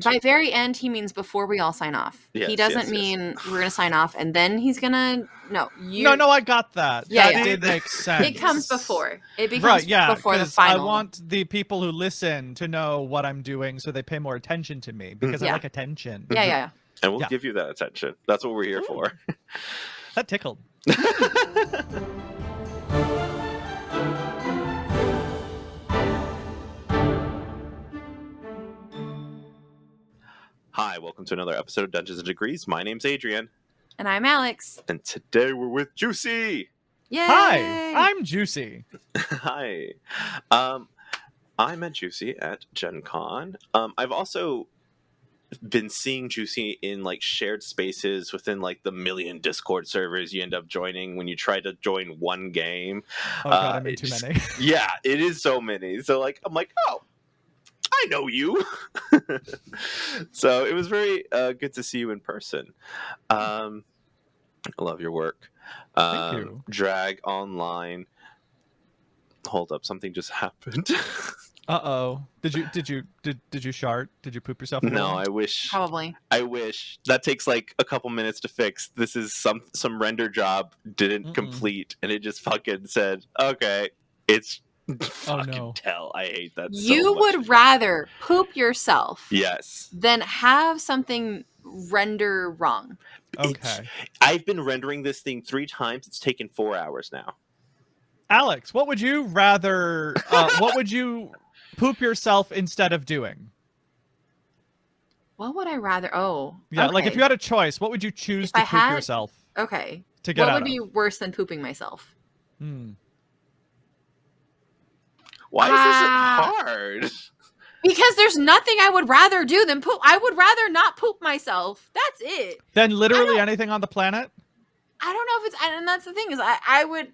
By very end, he means before we all sign off. Yes, he doesn't yes. mean we're going to sign off and then he's going to... No, I got that. Yeah, that did make sense. It comes before. It becomes right, yeah, before the final. I want the people who listen to know what I'm doing so they pay more attention to me because I like attention. Yeah. And we'll give you that attention. That's what we're here for. That tickled. Hi, welcome to another episode of Dungeons & Degrees. My name's Adrian. And I'm Alex. And today we're with Juicy. Yay! Hi, I'm Juicy. Hi. I met Juicy at Gen Con. I've also been seeing Juicy in like shared spaces within like the million Discord servers you end up joining when you try to join one game. Oh god, I'm in too many. Yeah, it is so many. So like I'm like, oh, I know you. So it was very good to see you in person. I love your work. Thank you. Drag online. Hold up, something just happened. Uh-oh. Did you shart? Did you poop yourself? No, I wish. Probably. I wish. That takes like a couple minutes to fix. This is some render job didn't complete, and it just fucking said, okay, it's fucking tell. I hate that so You much. would rather poop yourself than have something render wrong. Okay. I've been rendering this thing 3 times. It's taken 4 hours now. Alex, what would you rather what would you poop yourself instead of doing? What would I rather? Oh. Yeah, okay. like if you had a choice, what would you choose to poop yourself? Okay. To get what would be worse than pooping myself? Why is this hard? Because there's nothing I would rather do than poop. I would rather not poop myself. That's it. Then literally anything on the planet? I don't know if it's, and that's the thing is I would.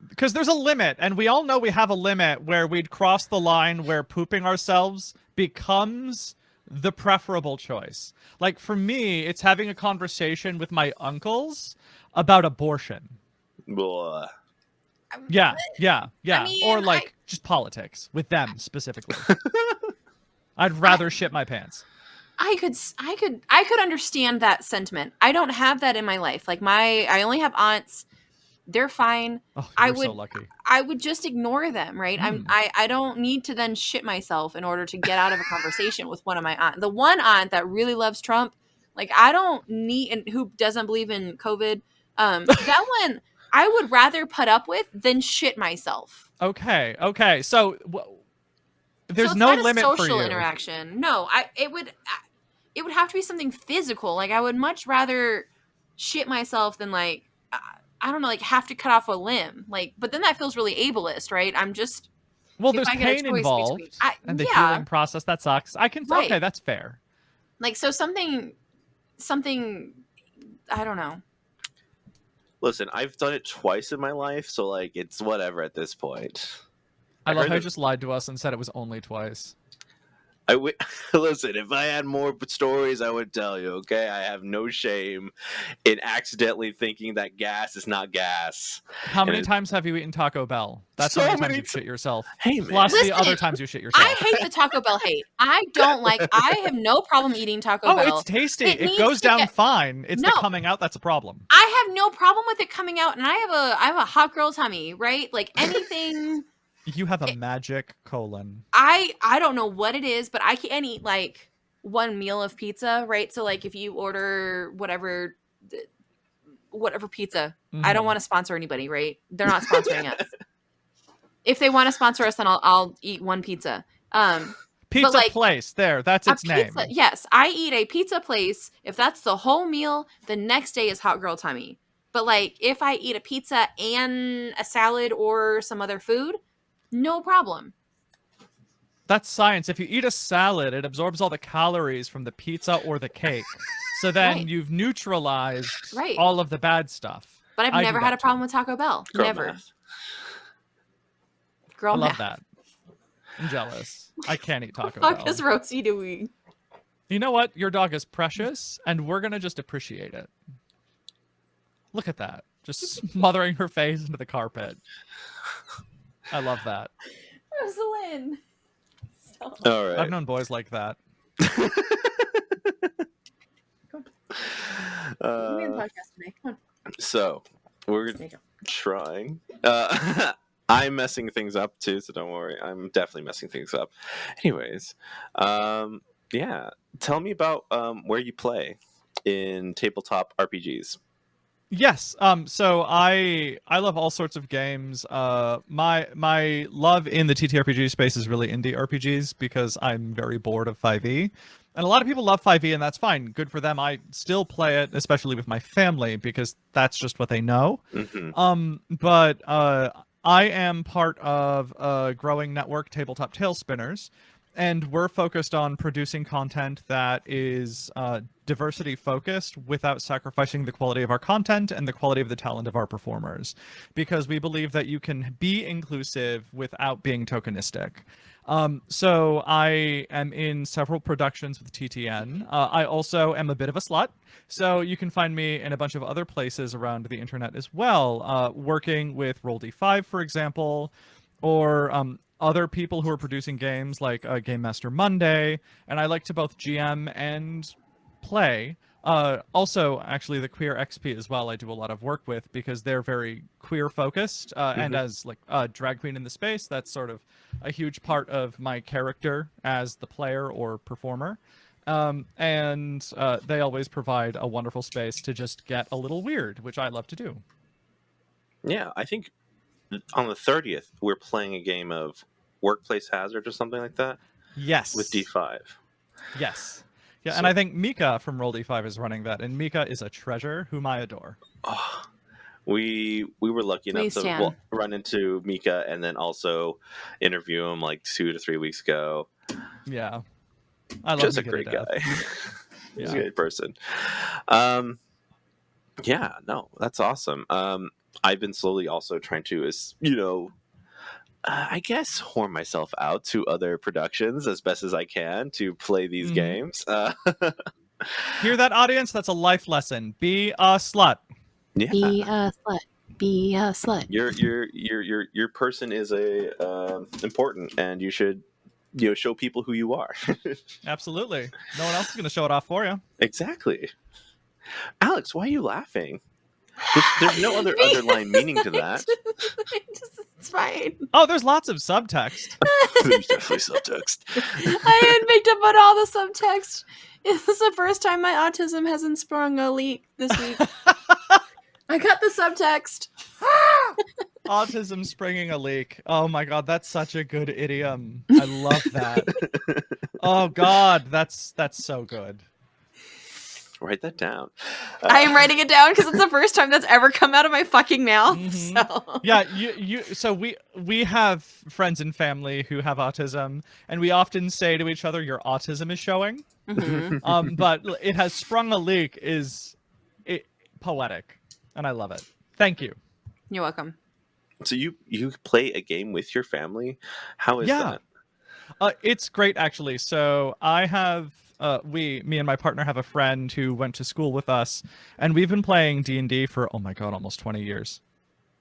Because there's a limit, and we all know we have a limit where we'd cross the line where pooping ourselves becomes the preferable choice. Like for me, it's having a conversation with my uncles about abortion. Yeah. I mean, or like just politics with them specifically. I'd rather shit my pants. I could understand that sentiment. I don't have that in my life. Like I only have aunts. They're fine. Oh, so lucky. I would just ignore them, right? I don't need to then shit myself in order to get out of a conversation with one of my aunts. The one aunt that really loves Trump, like I don't need, and who doesn't believe in COVID. That one I would rather put up with than shit myself. Okay. So there's no limit for you. Social interaction. No, it would have to be something physical. Like I would much rather shit myself than like I don't know, like have to cut off a limb. Like, but then that feels really ableist, right? I'm just there's pain involved, and the healing process that sucks. Okay, that's fair. Like so something. I don't know. Listen, I've done it twice in my life, so like it's whatever at this point. I love how you just lied to us and said it was only twice. Listen, if I had more stories, I would tell you, okay? I have no shame in accidentally thinking that gas is not gas. How many times have you eaten Taco Bell? That's how many times you've shit yourself. Hey, man. Plus the other times you shit yourself. I hate the Taco Bell hate. I have no problem eating Taco Bell. Oh, it's tasty. It goes down fine. It's the coming out that's a problem. I have no problem with it coming out, and I have a hot girl tummy, right? Like anything... You have a magic colon. I don't know what it is, but I can't eat like one meal of pizza, right? So like if you order whatever pizza, I don't want to sponsor anybody, right? They're not sponsoring us. If they want to sponsor us, then I'll eat one pizza. Pizza place, that's its name. Yes, I eat a pizza place. If that's the whole meal, the next day is hot girl tummy. But like if I eat a pizza and a salad or some other food, no problem. That's science. If you eat a salad, it absorbs all the calories from the pizza or the cake. So then you've neutralized all of the bad stuff. But I've never had a problem with Taco Bell. Girl never. Math. Girl I math. love that. I'm jealous. I can't eat Taco What Bell. the fuck is Rosie doing? You know what? Your dog is precious, and we're going to just appreciate it. Look at that. Just smothering her face into the carpet. I love that. Rosalind. All right. I've known boys like that. We're in the podcast today. Come on. So we're There you go. trying. I'm messing things up too, so don't worry. I'm definitely messing things up. Anyways, yeah. Tell me about where you play in tabletop RPGs. Yes. So I love all sorts of games. My love in the TTRPG space is really indie RPGs because I'm very bored of 5e. And a lot of people love 5e, and that's fine. Good for them. I still play it, especially with my family, because that's just what they know. But I am part of a growing network, Tabletop Tailspinners, and we're focused on producing content that is diversity focused without sacrificing the quality of our content and the quality of the talent of our performers, because we believe that you can be inclusive without being tokenistic. So I am in several productions with TTN. I also am a bit of a slut, so you can find me in a bunch of other places around the internet as well, working with Roll-D5, for example, or other people who are producing games like Game Master Monday, and I like to both GM and play. Also, actually, the Queer XP as well, I do a lot of work with because they're very queer focused, and as like a drag queen in the space, that's sort of a huge part of my character as the player or performer. And they always provide a wonderful space to just get a little weird, which I love to do. Yeah, I think on the 30th we're playing a game of Workplace Hazard or something like that. Yes. With D5. Yes. Yeah, So- and I think Mika from Roll-D5 is running that, and Mika is a treasure whom I adore. Oh, we were lucky enough Please, to Stan. run into Mika and then also interview him like 2 to 3 weeks ago. Yeah. I love Just Mika a great to death. guy. He's a Yeah. great person. Yeah, no, that's awesome. I've been slowly also trying to, I guess, horn myself out to other productions as best as I can to play these games. Hear that, audience? That's a life lesson. Be a slut. Yeah. Be a slut. Be a slut. Your person is important, and you should show people who you are. Absolutely. No one else is going to show it off for you. Exactly. Alex, why are you laughing? There's no other underlying meaning to that. It's fine. Oh, there's lots of subtext. There's definitely subtext. I had picked up on all the subtext. This is the first time my autism hasn't sprung a leak this week. I got the subtext. Autism springing a leak. Oh my god, that's such a good idiom. I love that. Oh god, that's so good. Write that down. I am writing it down because it's the first time that's ever come out of my fucking mouth. So. Yeah, so we have friends and family who have autism, and we often say to each other, "Your autism is showing." But it has sprung a leak is poetic, and I love it. Thank you. You're welcome. So you play a game with your family? How is that? It's great actually. So I have me and my partner have a friend who went to school with us, and we've been playing D&D for, oh my god, almost 20 years.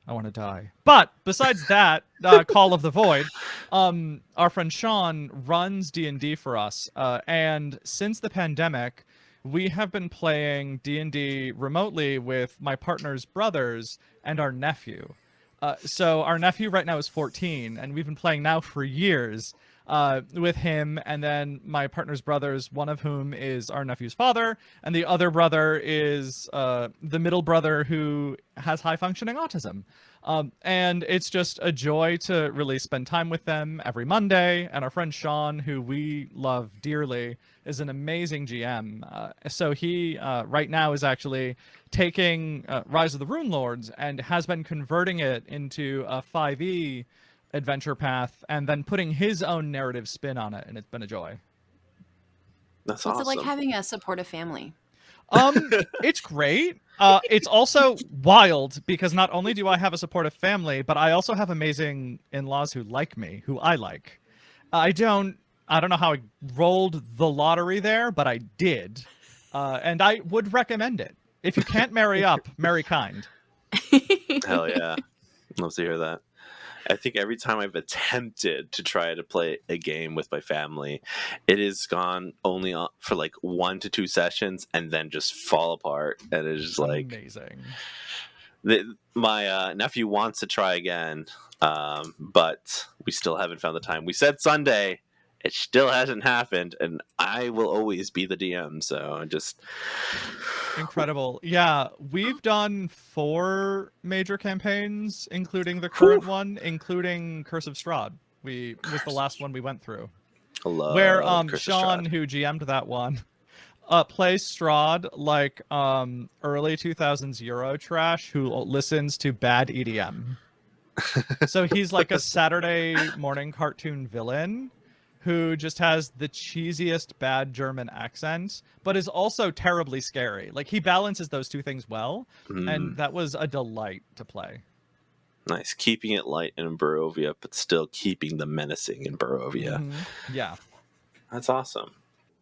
I want to die. But besides that, Call of the Void, our friend Sean runs D&D for us, and since the pandemic, we have been playing D&D remotely with my partner's brothers and our nephew. So our nephew right now is 14, and we've been playing now for years with him, and then my partner's brothers, one of whom is our nephew's father, and the other brother is the middle brother who has high-functioning autism. And it's just a joy to really spend time with them every Monday, and our friend Sean, who we love dearly, is an amazing GM. So he, right now, is actually taking Rise of the Rune Lords and has been converting it into a 5e adventure path and then putting his own narrative spin on it, and it's been a joy. That's What's awesome. it like having a supportive family? It's great. It's also wild because not only do I have a supportive family, but I also have amazing in-laws who like me, who I like. I don't know how I rolled the lottery there, but I did. And I would recommend it. If you can't marry up, marry kind. Hell yeah. Love to hear that. I think every time I've attempted to try to play a game with my family, it has gone only for like 1 to 2 sessions and then just fall apart. And it's just like Amazing. my nephew wants to try again, but we still haven't found the time. We said Sunday. It still hasn't happened, and I will always be the DM. So just Incredible. Yeah, we've done 4 major campaigns, including the current one, including Curse of Strahd. Was the last one we went through. love Where Curse of Sean, Strahd. who GM'd that one, plays Strahd like early 2000s Euro trash who listens to bad EDM. So he's like a Saturday morning cartoon villain who just has the cheesiest bad German accent, but is also terribly scary. Like, he balances those two things well, and that was a delight to play. Nice, keeping it light in Barovia, but still keeping the menacing in Barovia. Yeah. That's awesome.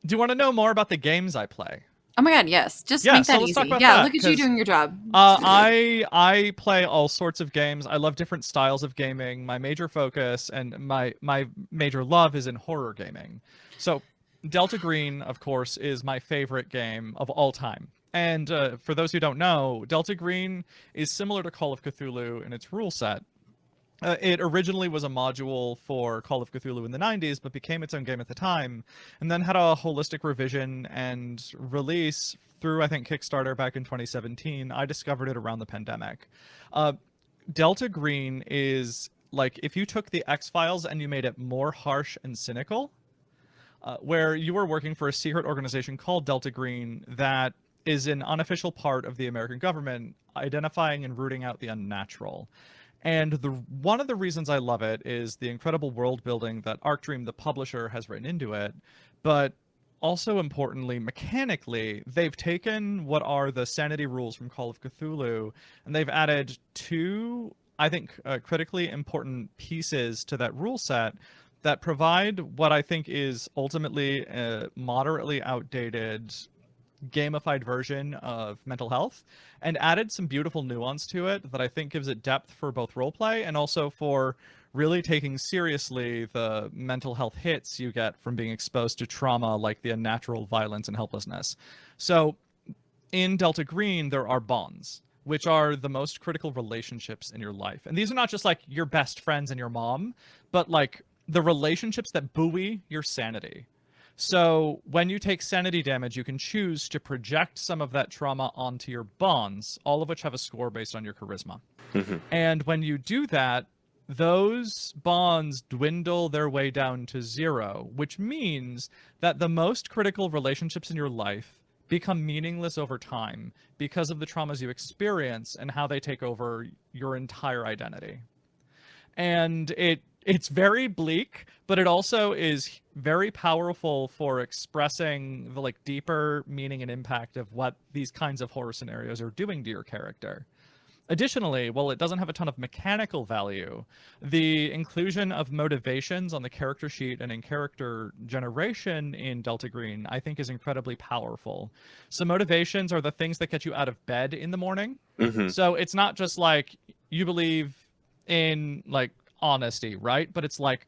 Do you want to know more about the games I play? Oh my god, yes. Just Yeah, make so that let's easy. talk about Yeah, that, look at you 'cause, doing your job. I play all sorts of games. I love different styles of gaming. My major focus and my major love is in horror gaming. So Delta Green, of course, is my favorite game of all time. And for those who don't know, Delta Green is similar to Call of Cthulhu in its rule set. It originally was a module for Call of Cthulhu in the 90s, but became its own game at the time, and then had a holistic revision and release through, I think, Kickstarter back in 2017. I discovered it around the pandemic. Delta Green is like if you took the X-Files and you made it more harsh and cynical, where you were working for a secret organization called Delta Green that is an unofficial part of the American government, identifying and rooting out the unnatural. And one of the reasons I love it is the incredible world building that Arcdream, the publisher, has written into it. But also importantly, mechanically, they've taken what are the sanity rules from Call of Cthulhu, and they've added 2, I think, critically important pieces to that rule set that provide what I think is ultimately a moderately outdated gamified version of mental health, and added some beautiful nuance to it that I think gives it depth for both roleplay and also for really taking seriously the mental health hits you get from being exposed to trauma like the unnatural violence and helplessness. So in Delta Green, there are bonds, which are the most critical relationships in your life. And these are not just like your best friends and your mom, but like the relationships that buoy your sanity. So when you take sanity damage, you can choose to project some of that trauma onto your bonds, all of which have a score based on your charisma. And when you do that, those bonds dwindle their way down to 0, which means that the most critical relationships in your life become meaningless over time because of the traumas you experience and how they take over your entire identity. And it's very bleak, but it also is very powerful for expressing the like deeper meaning and impact of what these kinds of horror scenarios are doing to your character. Additionally, while it doesn't have a ton of mechanical value, the inclusion of motivations on the character sheet and in character generation in Delta Green, I think, is incredibly powerful. So motivations are the things that get you out of bed in the morning. So it's not just like you believe in like honesty, right? But it's like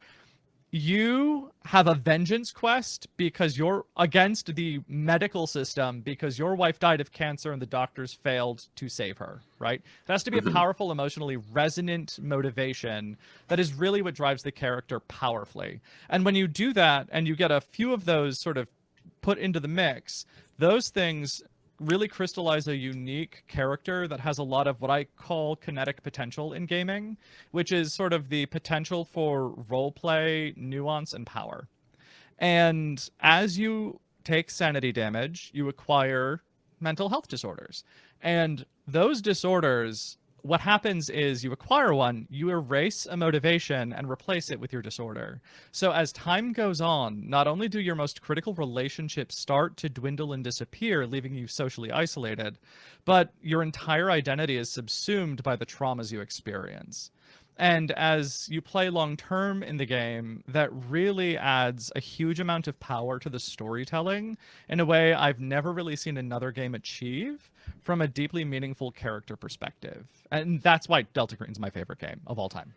you have a vengeance quest because you're against the medical system because your wife died of cancer and the doctors failed to save her, right? It has to be a powerful, emotionally resonant motivation that is really what drives the character powerfully. And when you do that and you get a few of those sort of put into the mix, those things really crystallize a unique character that has a lot of what I call kinetic potential in gaming, which is sort of the potential for roleplay, nuance, and power. And as you take sanity damage, you acquire mental health disorders. And those disorders, what happens is you acquire one, you erase a motivation and replace it with your disorder. So as time goes on, not only do your most critical relationships start to dwindle and disappear, leaving you socially isolated, but your entire identity is subsumed by the traumas you experience. And as you play long term in the game, that really adds a huge amount of power to the storytelling in a way I've never really seen another game achieve from a deeply meaningful character perspective. And that's why Delta Green's my favorite game of all time.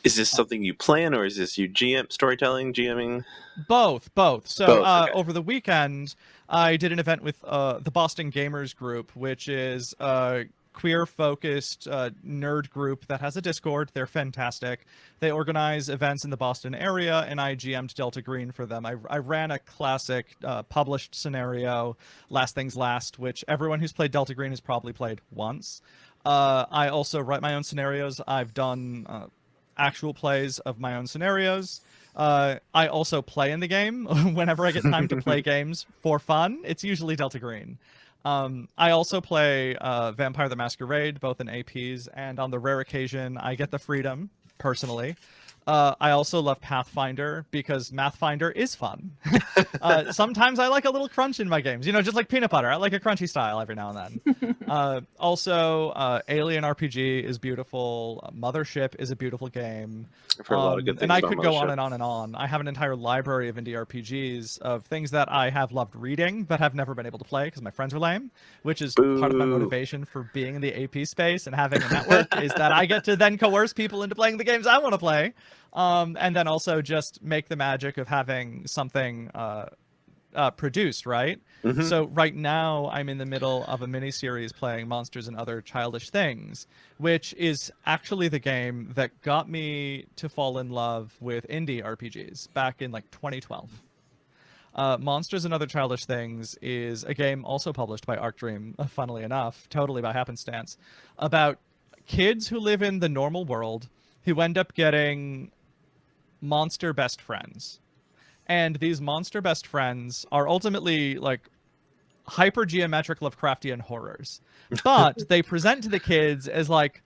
Is this something you plan, or is this you storytelling, GMing? Both. So Both. Okay. over the weekend, I did an event with the Boston Gamers Group, which is a queer-focused nerd group that has a Discord. They're fantastic. They organize events in the Boston area, and I GM'd Delta Green for them. I ran a classic published scenario, Last Things Last, which everyone who's played Delta Green has probably played once. I also write my own scenarios. I've done actual plays of my own scenarios. I also play in the game whenever I get time to play games for fun. It's usually Delta Green. I also play Vampire the Masquerade, both in APs, and on the rare occasion, I get the freedom, personally. I also love Pathfinder because Mathfinder is fun. Sometimes I like a little crunch in my games, just like peanut butter. I like a crunchy style every now and then. Also, Alien RPG is beautiful. Mothership is a beautiful game. I've heard a lot of good things and I about could go on Mothership. and on and on. I have an entire library of indie RPGs of things that I have loved reading but have never been able to play because my friends are lame, which is part of my Boo. motivation for being in the AP space and having a network is that I get to then coerce people into playing the games I want to play. And then also just make the magic of having something produced, right? Mm-hmm. So right now I'm in the middle of a mini-series playing Monsters and Other Childish Things, which is actually the game that got me to fall in love with indie RPGs back in like 2012. Monsters and Other Childish Things is a game also published by Arc Dream, funnily enough, totally by happenstance, about kids who live in the normal world who end up getting monster best friends. And these monster best friends are ultimately like hyper geometric Lovecraftian horrors. But they present to the kids as like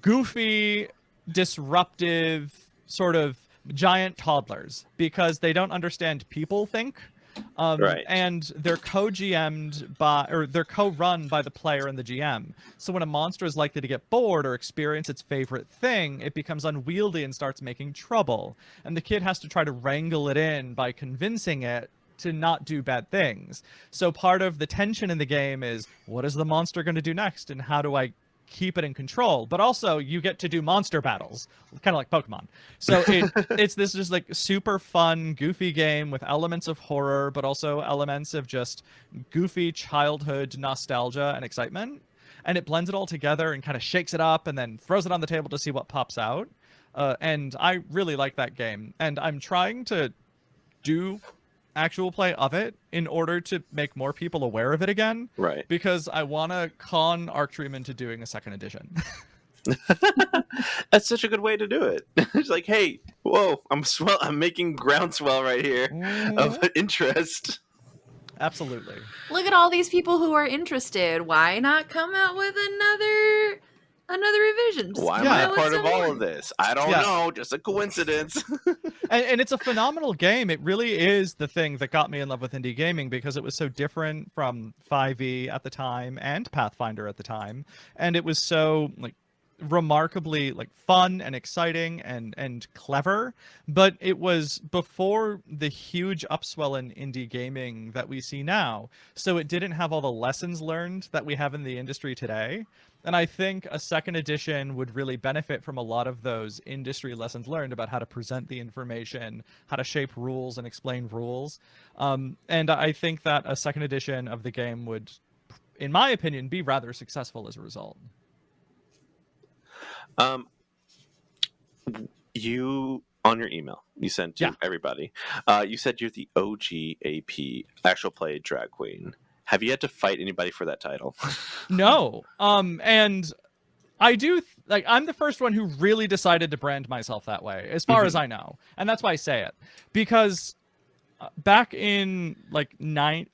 goofy, disruptive, sort of giant toddlers because they don't understand people think. Right. And they're co-GM'd by, or they're co-run by the player and the GM. So when a monster is likely to get bored or experience its favorite thing, it becomes unwieldy and starts making trouble. And the kid has to try to wrangle it in by convincing it to not do bad things. So part of the tension in the game is, what is the monster going to do next? And how do I keep it in control? But also you get to do monster battles, kind of like Pokemon. So it's this just like super fun, goofy game with elements of horror, but also elements of just goofy childhood nostalgia and excitement. And it blends it all together and kind of shakes it up and then throws it on the table to see what pops out. And I really like that game. And I'm trying to do actual play of it in order to make more people aware of it again. Right. Because I want to con Arc Dream into doing a second edition. That's such a good way to do it. It's like, hey, whoa, I'm making groundswell right here of interest. Absolutely. Look at all these people who are interested. Why not come out with another revision? Just Why am come I out a with part of some all more. of this? I don't know. Just a coincidence. And it's a phenomenal game. It really is the thing that got me in love with indie gaming because it was so different from 5e at the time and Pathfinder at the time. And it was so like remarkably like fun and exciting and clever, but it was before the huge upswell in indie gaming that we see now, so it didn't have all the lessons learned that we have in the industry today. And I think a second edition would really benefit from a lot of those industry lessons learned about how to present the information, how to shape rules and explain rules. And I think that a second edition of the game would, in my opinion, be rather successful as a result. You, on your email you sent to everybody, you said you're the OG AP actual play drag queen. Have you had to fight anybody for that title? No. And I do like I'm the first one who really decided to brand myself that way, as far as I know, and that's why I say it, because back in like 99,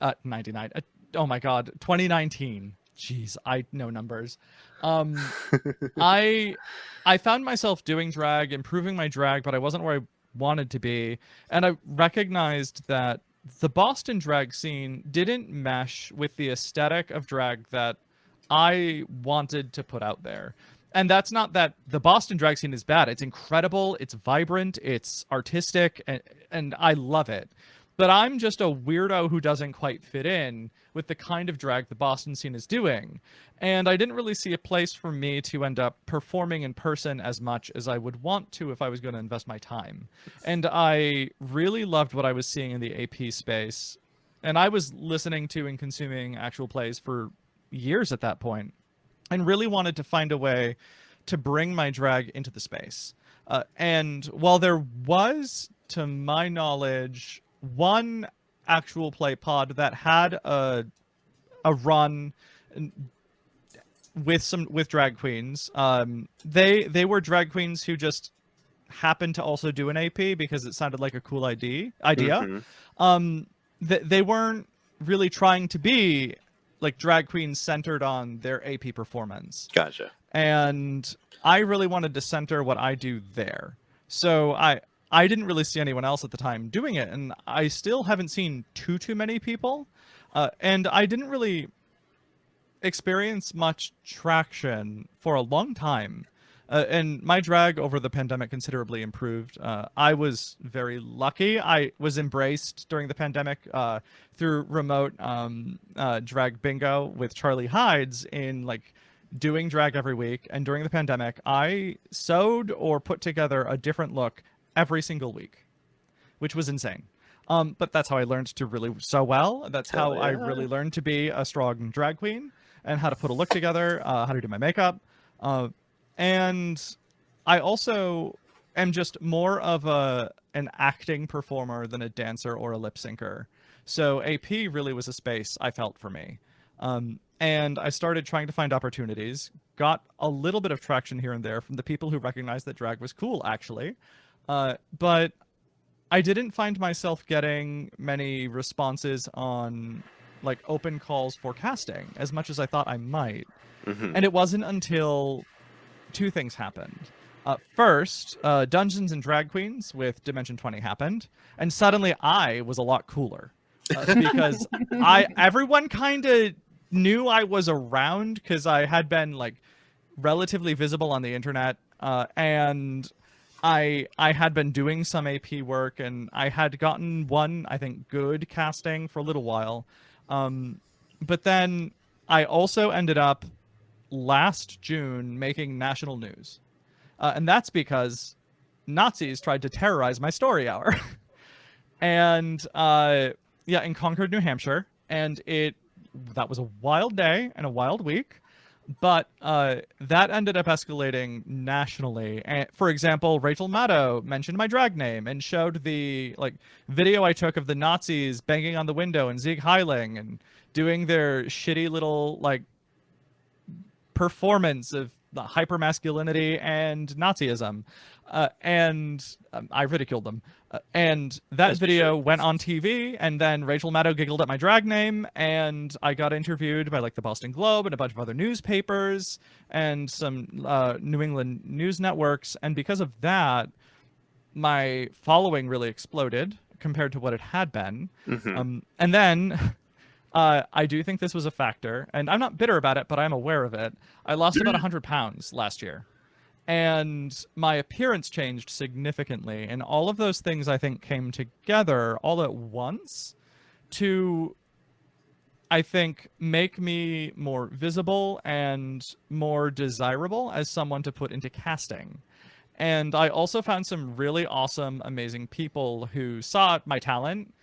oh my god, 2019. Jeez, I know numbers. I found myself doing drag, improving my drag, but I wasn't where I wanted to be, and I recognized that the Boston drag scene didn't mesh with the aesthetic of drag that I wanted to put out there. And that's not that the Boston drag scene is bad. It's incredible, it's vibrant, it's artistic, and I love it. that I'm just a weirdo who doesn't quite fit in with the kind of drag the Boston scene is doing. And I didn't really see a place for me to end up performing in person as much as I would want to if I was going to invest my time. And I really loved what I was seeing in the AP space. And I was listening to and consuming actual plays for years at that point, and really wanted to find a way to bring my drag into the space. And while there was, to my knowledge, one actual play pod that had a run with drag queens, they were drag queens who just happened to also do an AP because it sounded like a cool idea. Mm-hmm. They weren't really trying to be like drag queens centered on their AP performance. Gotcha. And I really wanted to center what I do there. So I didn't really see anyone else at the time doing it, and I still haven't seen too many people. And I didn't really experience much traction for a long time. And my drag over the pandemic considerably improved. I was very lucky. I was embraced during the pandemic through remote drag bingo with Charlie Hides in like doing drag every week. And during the pandemic, I sewed or put together a different look every single week, which was insane. But that's how I learned to really sew well. That's how I really learned to be a strong drag queen and how to put a look together, how to do my makeup. And I also am just more of an acting performer than a dancer or a lip syncer. So AP really was a space I felt for me. And I started trying to find opportunities, got a little bit of traction here and there from the people who recognized that drag was cool, actually. But I didn't find myself getting many responses on like open calls for casting as much as I thought I might. Mm-hmm. And it wasn't until two things happened. First, Dungeons and Drag Queens with Dimension 20 happened, and suddenly I was a lot cooler because everyone kind of knew I was around because I had been like relatively visible on the internet, and I had been doing some AP work, and I had gotten one, I think, good casting for a little while. But then I also ended up last June making national news. And that's because Nazis tried to terrorize my story hour. And in Concord, New Hampshire. And that was a wild day and a wild week. But that ended up escalating nationally. And, for example, Rachel Maddow mentioned my drag name and showed the video I took of the Nazis banging on the window and Sieg Heiling and doing their shitty little performance of the hypermasculinity and Nazism. And I ridiculed them. And that video went on TV, and then Rachel Maddow giggled at my drag name, and I got interviewed by the Boston Globe and a bunch of other newspapers and some New England news networks. And because of that, my following really exploded compared to what it had been. Mm-hmm. And then I do think this was a factor, and I'm not bitter about it, but I'm aware of it. I lost about 100 pounds last year. And my appearance changed significantly. And all of those things, I think, came together all at once to, I think, make me more visible and more desirable as someone to put into casting. And I also found some really awesome, amazing people who saw my talent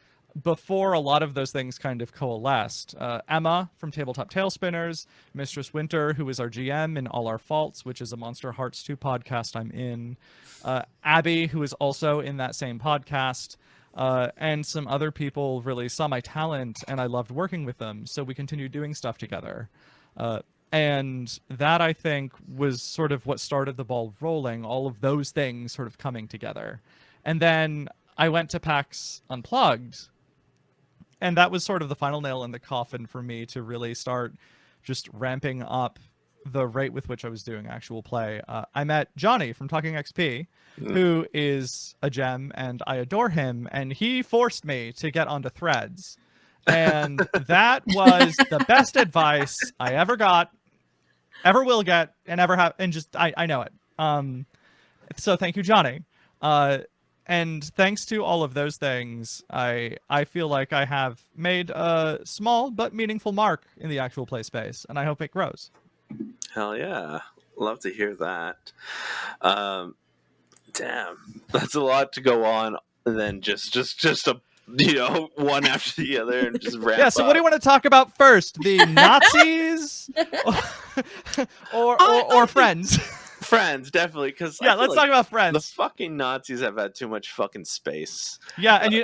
before a lot of those things kind of coalesced. Emma from Tabletop Tailspinners, Mistress Winter, who is our GM in All Our Faults, which is a Monster Hearts 2 podcast I'm in, Abby, who is also in that same podcast, and some other people really saw my talent, and I loved working with them, so we continued doing stuff together. And that, I think, was sort of what started the ball rolling, all of those things sort of coming together. And then I went to PAX Unplugged, and that was sort of the final nail in the coffin for me to really start just ramping up the rate with which I was doing actual play. I met Johnny from Talking XP, who is a gem, and I adore him, and he forced me to get onto Threads. And that was the best advice I ever got, ever will get, and ever have, and just, I know it. So thank you, Johnny. And thanks to all of those things, I feel like I have made a small but meaningful mark in the actual play space, and I hope it grows. Hell yeah. Love to hear that. Um, damn. That's a lot to go on, and then just a one after the other and just wrap Yeah, so what do you up. want to talk about first? The Nazis or Friends? Friends, definitely, because Yeah, let's talk about the Friends. fucking Nazis have had too much fucking space. Yeah, and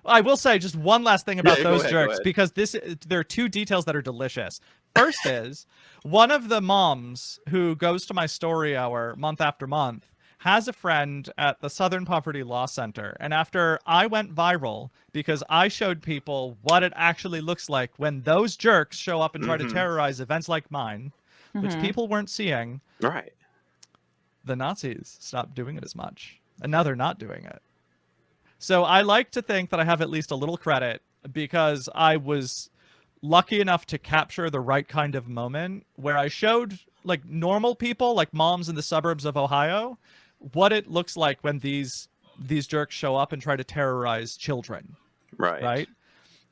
I will say just one last thing about Yeah, those go jerks, ahead. because there are two details that are delicious. First is one of the moms who goes to my story hour month after month has a friend at the Southern Poverty Law Center, and after I went viral because I showed people what it actually looks like when those jerks show up and try to terrorize events like mine, which people weren't seeing, Right. the Nazis stopped doing it as much, and now they're not doing it. So I like to think that I have at least a little credit because I was lucky enough to capture the right kind of moment where I showed like normal people, like moms in the suburbs of Ohio, what it looks like when these jerks show up and try to terrorize children, Right. right?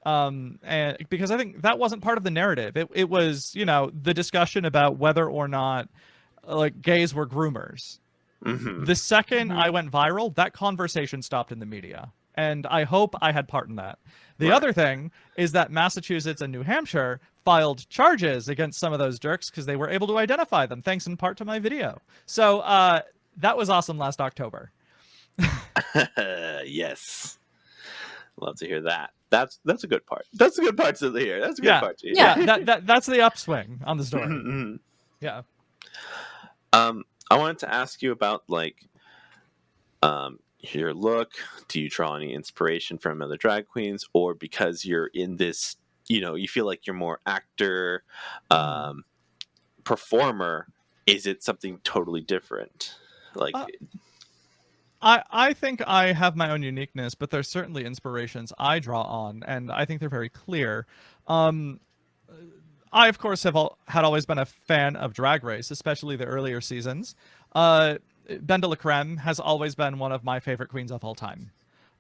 And because I think that wasn't part of the narrative. It was, the discussion about whether or not like gays were groomers. The second I went viral, that conversation stopped in the media. And I hope I had part in that. The other thing is that Massachusetts and New Hampshire filed charges against some of those jerks because they were able to identify them, thanks in part to my video. So that was awesome last October. Yes. Love to hear that. That's a good part. That's a good part to hear. That's a good part to hear. Yeah, that's the upswing on the story. Yeah. I wanted to ask you about your look. Do you draw any inspiration from other drag queens, or because you're in this, you feel like you're more actor, performer? Is it something totally different? Like, I think I have my own uniqueness, but there's certainly inspirations I draw on, and I think they're very clear. I, of course, had always been a fan of Drag Race, especially the earlier seasons. Ben de la Creme has always been one of my favorite queens of all time.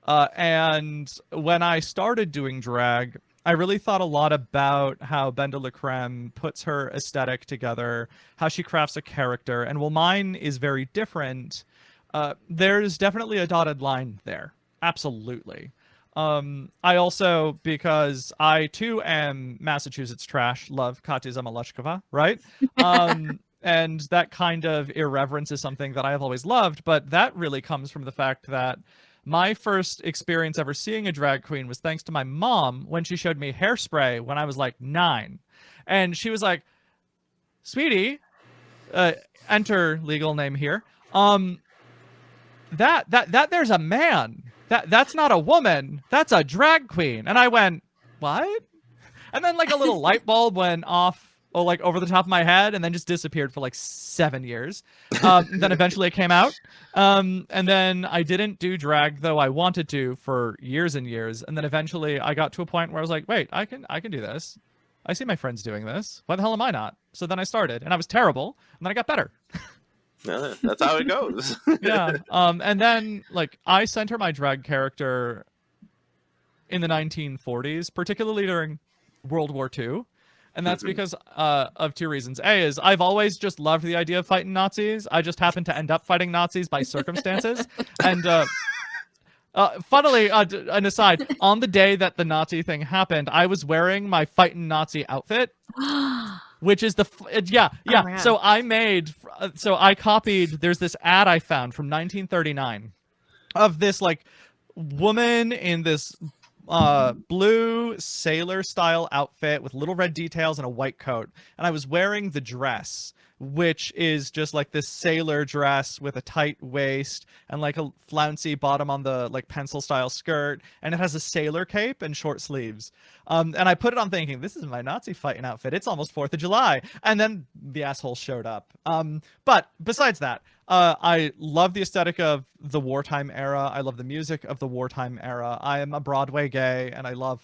And when I started doing drag, I really thought a lot about how Ben de la Creme puts her aesthetic together, how she crafts a character, and while mine is very different, there's definitely a dotted line there. Absolutely. I also, because I too am Massachusetts trash, love Katya Zamolodchikova, right? And that kind of irreverence is something that I have always loved, but that really comes from the fact that my first experience ever seeing a drag queen was thanks to my mom when she showed me Hairspray when I was like 9. And she was like, "Sweetie, enter legal name here. That there's a man. That's not a woman. That's a drag queen." And I went, "What?" And then like a little light bulb went off, like over the top of my head, and then just disappeared for like 7 years. Then eventually it came out. And then I didn't do drag, though I wanted to, for years and years. And then eventually I got to a point where I was like, wait, I can do this. I see my friends doing this. Why the hell am I not? So then I started, and I was terrible, and then I got better. That's how it goes. Yeah. And then like I sent her my drag character in the 1940s, particularly during World War II. And that's because of two reasons. A is I've always just loved the idea of fighting Nazis. I just happened to end up fighting Nazis by circumstances. And funnily, an aside, on the day that the Nazi thing happened, I was wearing my fighting Nazi outfit. Which is yeah. Oh, so I copied, there's this ad I found from 1939 of this like woman in this blue sailor style outfit with little red details and a white coat. And I was wearing the dress, which is just like this sailor dress with a tight waist and like a flouncy bottom on the like pencil style skirt, and it has a sailor cape and short sleeves. And I put it on thinking, this is my Nazi fighting outfit. It's almost 4th of July. And then the asshole showed up. But besides that, I love the aesthetic of the wartime era. I love the music of the wartime era. I am a Broadway gay, and I love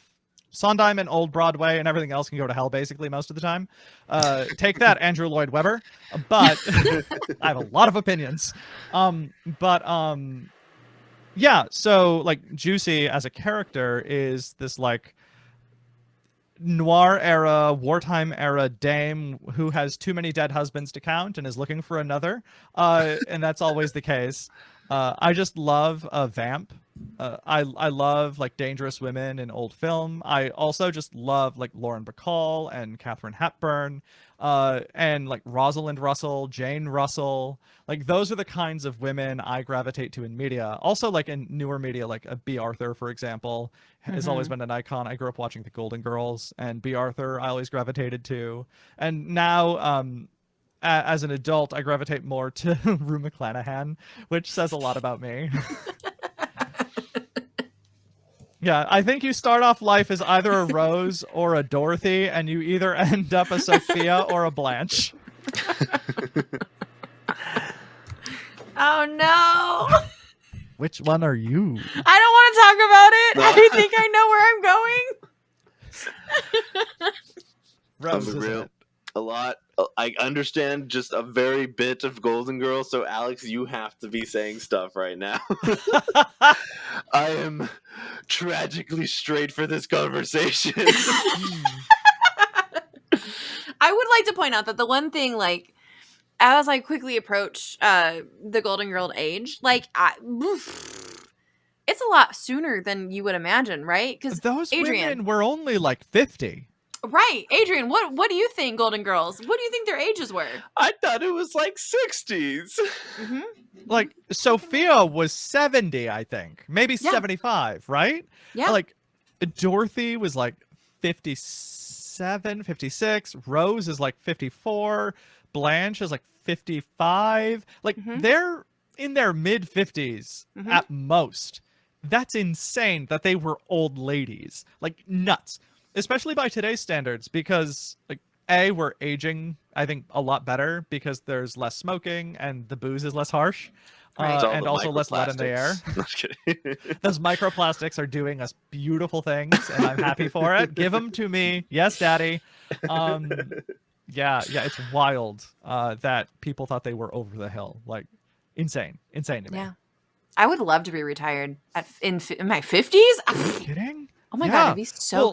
Sondheim and Old Broadway, and everything else can go to hell basically most of the time. Take that, Andrew Lloyd Webber. But I have a lot of opinions. Yeah, so like Juicy as a character is this like noir era, wartime era dame who has too many dead husbands to count and is looking for another. And that's always the case. I just love a vamp. I love like dangerous women in old film. I also just love like Lauren Bacall and Katharine Hepburn, and like Rosalind Russell, Jane Russell. Like those are the kinds of women I gravitate to in media. Also, like in newer media, like a B. Arthur, for example, has always been an icon. I grew up watching the Golden Girls, and B. Arthur I always gravitated to. And now, as an adult, I gravitate more to Rue McClanahan, which says a lot about me. Yeah, I think you start off life as either a Rose or a Dorothy, and you either end up a Sophia or a Blanche. Oh no! Which one are you? I don't want to talk about it. I think I know where I'm going. Rose, I'm isn't real. it? A lot. I understand just a very bit of Golden Girls, so Alex, you have to be saying stuff right now. I am tragically straight for this conversation. I would like to point out that the one thing, like, as I quickly approach the Golden Girl age, like, it's a lot sooner than you would imagine, right? Because Those Adrian, women were only like 50. right? Adrian, what do you think, Golden Girls? What do you think their ages were? I thought it was like 60s. Mm-hmm. Like Sophia was 70, I think. Maybe 75, right? Yeah. Like Dorothy was like 57, 56. Rose is like 54. Blanche is like 55. Like they're in their mid 50s at most. That's insane that they were old ladies. Like nuts. Especially by today's standards, because like we're aging, I think, a lot better because there's less smoking and the booze is less harsh. Right. And also less lead in the air. Those microplastics are doing us beautiful things, and I'm happy for it. Give them to me. Yes, Daddy. Yeah, it's wild that people thought they were over the hill. Like, insane to me. Yeah. I would love to be retired in my 50s. Are you kidding? Oh my God, it'd be so...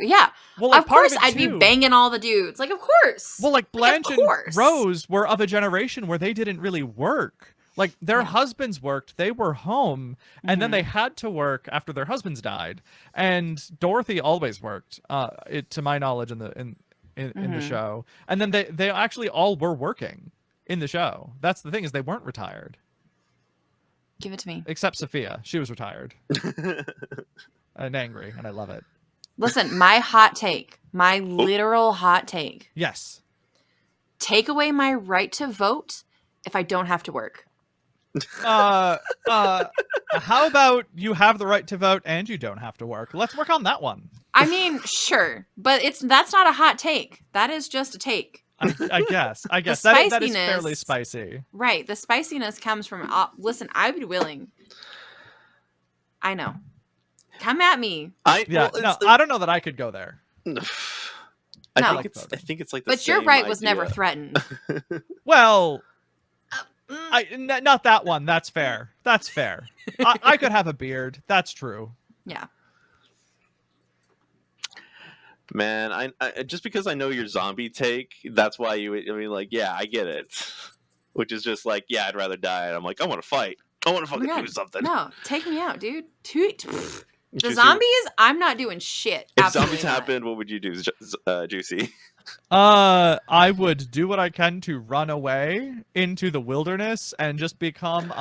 Well, like, of course I'd be banging all the dudes. Like, of course. Well, like Blanche and Rose were of a generation where they didn't really work. Like, their husbands worked, they were home, and then they had to work after their husbands died. And Dorothy always worked, to my knowledge, in the show. And then they actually all were working in the show. That's the thing, is they weren't retired. Give it to me. Except Sophia. She was retired. And angry, and I love it. Listen, my hot take, my literal hot take. Yes. Take away my right to vote if I don't have to work. How about you have the right to vote and you don't have to work? Let's work on that one. I mean, sure, but that's not a hot take. That is just a take. I guess that is fairly spicy. Right. The spiciness comes from, listen, I'd be willing. I know. Come at me. I don't know that I could go there. I think it's like the But your right was never threatened. Well, not that one. That's fair. I could have a beard. That's true. Yeah. Man, I just because I know your zombie take, that's why I get it. Which is just like, I'd rather die. And I'm like, I want to fight. I want to fucking do something. No, take me out, dude. The zombies, I'm not doing shit. If zombies happened, what would you do, Juicy? I would do what I can to run away into the wilderness and just become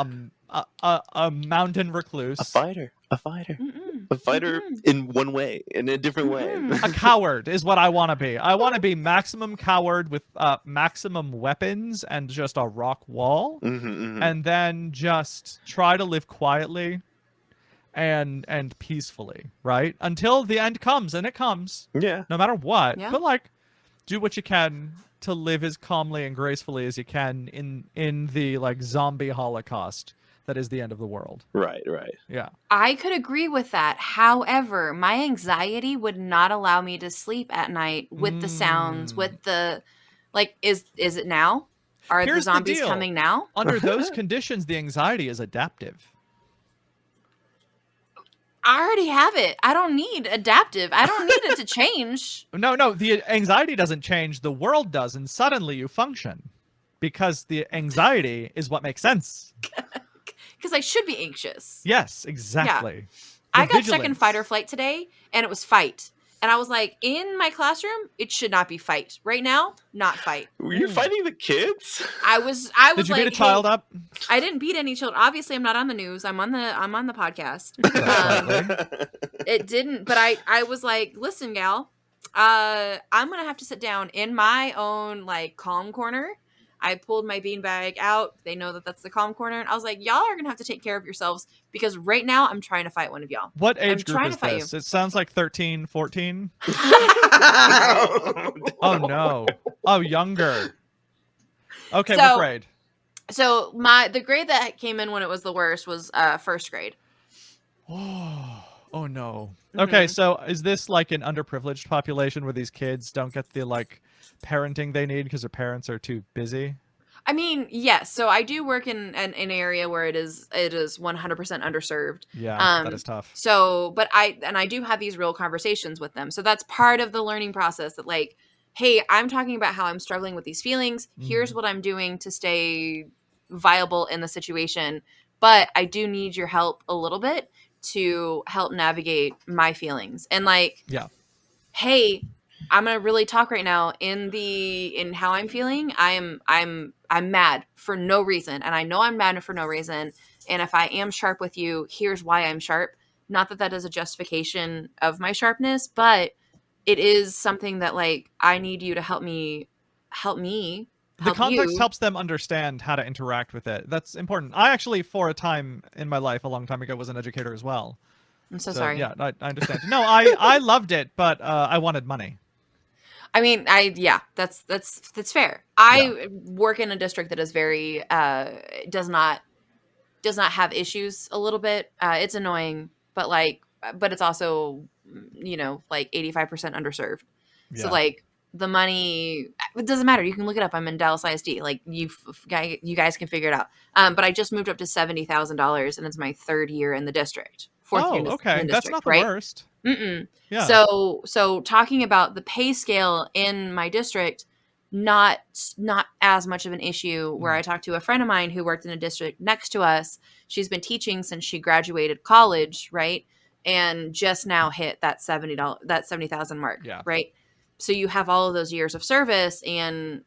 a mountain recluse. A fighter. A fighter in one way, in a different way. A coward is what I want to be. I want to be maximum coward with maximum weapons and just a rock wall. And then just try to live quietly and peacefully, right? Until the end comes, and it comes. Yeah. No matter what. Yeah. But like, do what you can to live as calmly and gracefully as you can in the like zombie holocaust that is the end of the world. Right. Yeah. I could agree with that. However, my anxiety would not allow me to sleep at night with the sounds, with the like, is it now? Are the zombies coming now? Under those conditions, the anxiety is adaptive. I already have it. I don't need adaptive. I don't need it to change. No, the anxiety doesn't change. The world does, and suddenly you function. Because the anxiety is what makes sense. Because I should be anxious. Yes, exactly. Yeah. I got stuck in fight or flight today, and it was fight. And I was like, in my classroom, it should not be fight. Right now, not fight. Were you fighting the kids? I was Did you like, beat a child up? I didn't beat any children. Obviously, I'm not on the news. I'm on the podcast. It didn't, but I was like, listen, gal, I'm gonna have to sit down in my own like calm corner. I pulled my beanbag out. They know that that's the calm corner. And I was like, y'all are going to have to take care of yourselves because right now I'm trying to fight one of y'all. What age group is this? It sounds like 13, 14. Oh, no. Oh, younger. Okay, what grade? So the grade that came in when it was the worst was first grade. Oh, no. Okay, so is this like an underprivileged population where these kids don't get the like parenting they need because their parents are too busy? I mean, yes. So I do work in an area where it is 100% underserved. Yeah, that is tough. So, but I do have these real conversations with them. So that's part of the learning process that like, hey, I'm talking about how I'm struggling with these feelings. Here's what I'm doing to stay viable in the situation. But I do need your help a little bit to help navigate my feelings. And like, yeah, hey, I'm gonna really talk right now in how I'm feeling. I'm mad for no reason, and I know I'm mad for no reason. And if I am sharp with you, here's why I'm sharp. Not that that is a justification of my sharpness, but it is something that like I need you to help me. The context helps them understand how to interact with it. That's important. I actually, for a time in my life, a long time ago, was an educator as well. I'm so sorry. Yeah, I understand. No, I loved it, but I wanted money. I mean, that's fair. I work in a district that is very does not have issues a little bit. It's annoying, but it's also, like 85% underserved. Yeah. So like the money, it doesn't matter. You can look it up. I'm in Dallas ISD. Like you guys can figure it out. But I just moved up to $70,000 and it's my third year in the district. Fourth year okay. In the That's district, not the right? worst. Yeah. So talking about the pay scale in my district, not as much of an issue. Where I talked to a friend of mine who worked in a district next to us. She's been teaching since she graduated college, right? And just now hit that $70,000 mark, right? So you have all of those years of service, and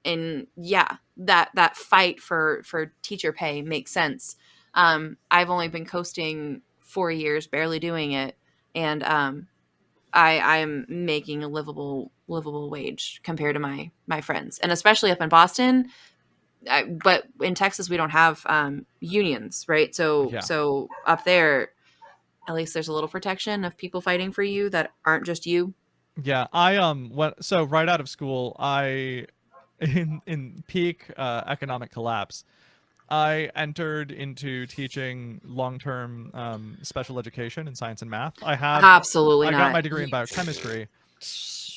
yeah, that fight for teacher pay makes sense. I've only been coasting 4 years, barely doing it, and I'm making a livable wage compared to my friends, and especially up in Boston. But in Texas, we don't have unions, right? So up there, at least there's a little protection of people fighting for you that aren't just you. Yeah, so right out of school, in peak economic collapse, I entered into teaching long-term special education in science and math. I got my degree in biochemistry.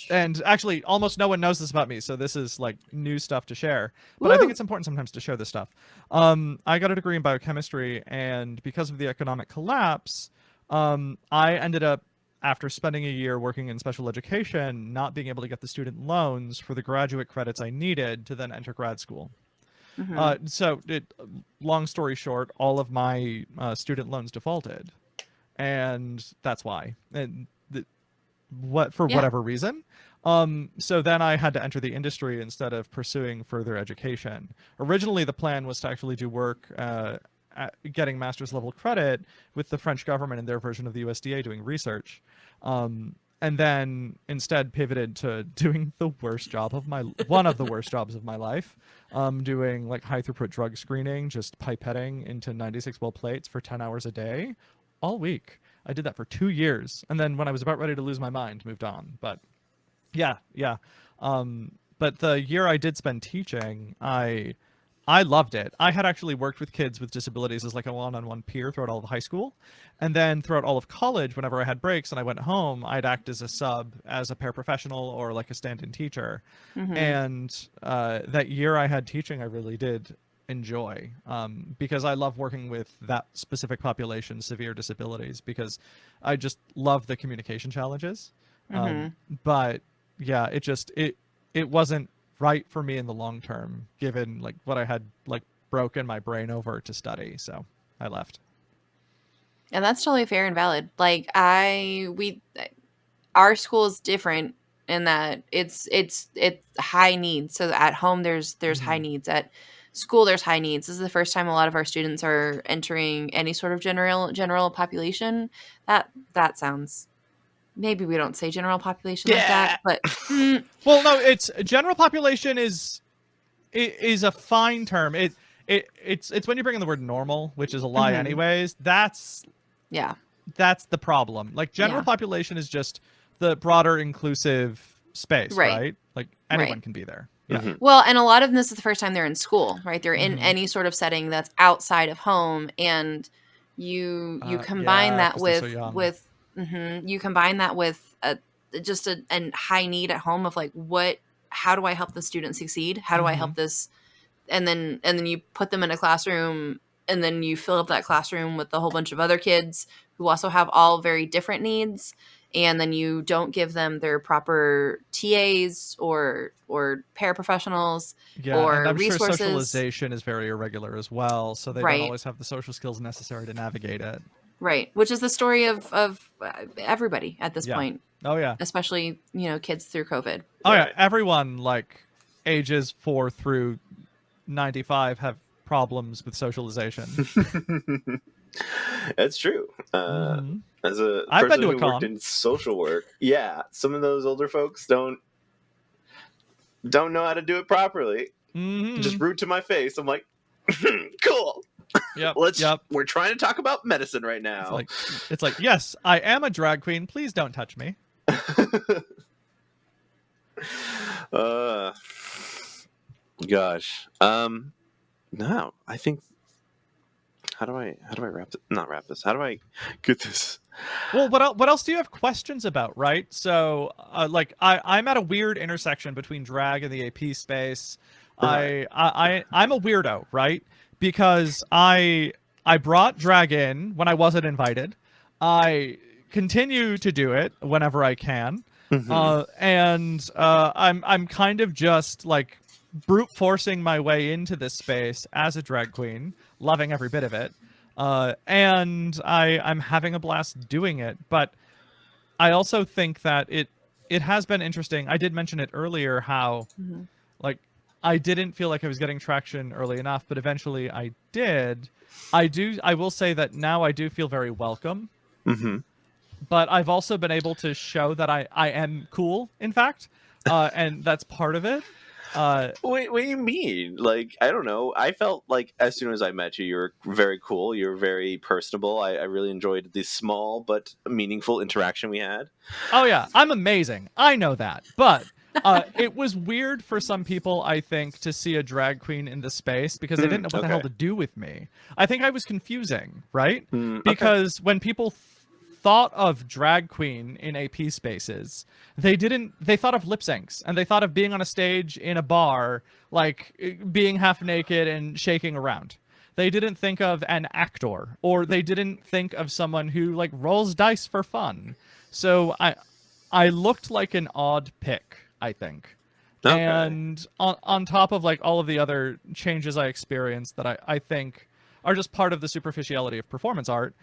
And actually, almost no one knows this about me, so this is like new stuff to share. But I think it's important sometimes to share this stuff. I got a degree in biochemistry, and because of the economic collapse, I ended up, after spending a year working in special education, not being able to get the student loans for the graduate credits I needed to then enter grad school. Long story short, all of my student loans defaulted, and that's why. And whatever reason. So then I had to enter the industry instead of pursuing further education. Originally, the plan was to actually do work getting master's level credit with the French government and their version of the USDA doing research. And then instead pivoted to doing one of the worst jobs of my life, doing like high throughput drug screening, just pipetting into 96 well plates for 10 hours a day all week. I did that for 2 years. And then when I was about ready to lose my mind, moved on. But yeah. But the year I did spend teaching, I loved it. I had actually worked with kids with disabilities as like a one-on-one peer throughout all of high school. And then throughout all of college, whenever I had breaks and I went home, I'd act as a sub, as a paraprofessional or like a stand-in teacher. And that year I had teaching, I really did enjoy, because I love working with that specific population, severe disabilities, because I just love the communication challenges. Mm-hmm. But yeah, it wasn't right for me in the long term, given like what I had like broken my brain over to study. So I left. And that's totally fair and valid. Like our school is different in that it's high needs. So at home there's high Mhm. needs. At school there's high needs. This is the first time a lot of our students are entering any sort of general population. That sounds, maybe we don't say general population like Yeah. that, but Well, no, it's general population is a fine term. It's when you bring in the word normal, which is a lie mhm. anyways. Yeah. That's the problem. Like general Yeah. population is just the broader inclusive space, Right. right? Like Right. anyone can be there. Yeah. Mhm. Well, and a lot of them, this is the first time they're in school, right? They're in Hmm. any sort of setting that's outside of home, and you combine Yeah, that because they're so young. with you combine that with a high need at home of like, what, how do I help the student succeed? How do I Hmm. help this? And then you put them in a classroom, and then you fill up that classroom with a whole bunch of other kids who also have all very different needs, and then you don't give them their proper TAs or paraprofessionals Yeah, and or I'm sure resources. socialization is very irregular as well, so they don't Right. always have the social skills necessary to navigate it. Right, which is the story of everybody at this Yeah. point, Oh yeah. especially, kids through COVID. Oh yeah. Right. Everyone like ages 4 through 95 have problems with socialization. That's true. Hmm. As a I've been person to a who worked con. in social work, yeah, some of those older folks don't know how to do it properly. Hmm. Just rude to my face. I'm like, cool. Yep. Let's. Yep. We're trying to talk about medicine right It's now. like yes, I am a drag queen. Please don't touch me. uh, gosh. No, I think. How do I wrap this? Not wrap this. How do I get this? Well, what else do you have questions about, right? So, like, I'm at a weird intersection between drag and the AP space. Right. I'm a weirdo, right? Because I brought drag in when I wasn't invited. I continue to do it whenever I can, Mm-hmm. and I'm kind of just like brute forcing my way into this space as a drag queen, loving every bit of it. And I'm having a blast doing it. But I also think that it has been interesting. I did mention it earlier how Mm-hmm. like I didn't feel like I was getting traction early enough, but eventually I did. I will say that now I do feel very welcome, Mm-hmm. but I've also been able to show that I am cool, in fact, and that's part of it. Uh, What do you mean? Like, I don't know. I felt like as soon as I met you, you were very cool. You were very personable. I really enjoyed the small but meaningful interaction we had. oh yeah, I'm amazing. I know that, but it was weird for some people, I think, to see a drag queen in the space because they didn't know what the hell Okay. to do with me. I think I was confusing, right? Okay. Because when people thought of drag queen in AP spaces, they thought of lip syncs and they thought of being on a stage in a bar, like being half naked and shaking around. They didn't think of an actor, or they didn't think of someone who like rolls dice for fun. So I looked like an odd pick, I think. Okay. And on top of like all of the other changes I experienced that I think are just part of the superficiality of performance art,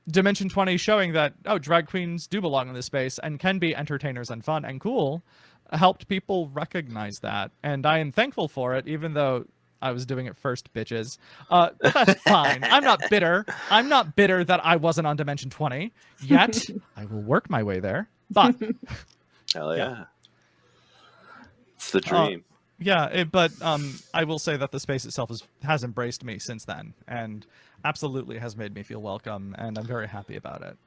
Dimension 20 showing that, oh, drag queens do belong in this space and can be entertainers and fun and cool, helped people recognize that. And I am thankful for it, even though I was doing it first, bitches. But that's fine. I'm not bitter. I'm not bitter that I wasn't on Dimension 20 yet. I will work my way there. But Hell yeah. yeah. It's the Uh, dream. yeah, but I will say that the space itself has embraced me since then, and absolutely has made me feel welcome, and I'm very happy about it.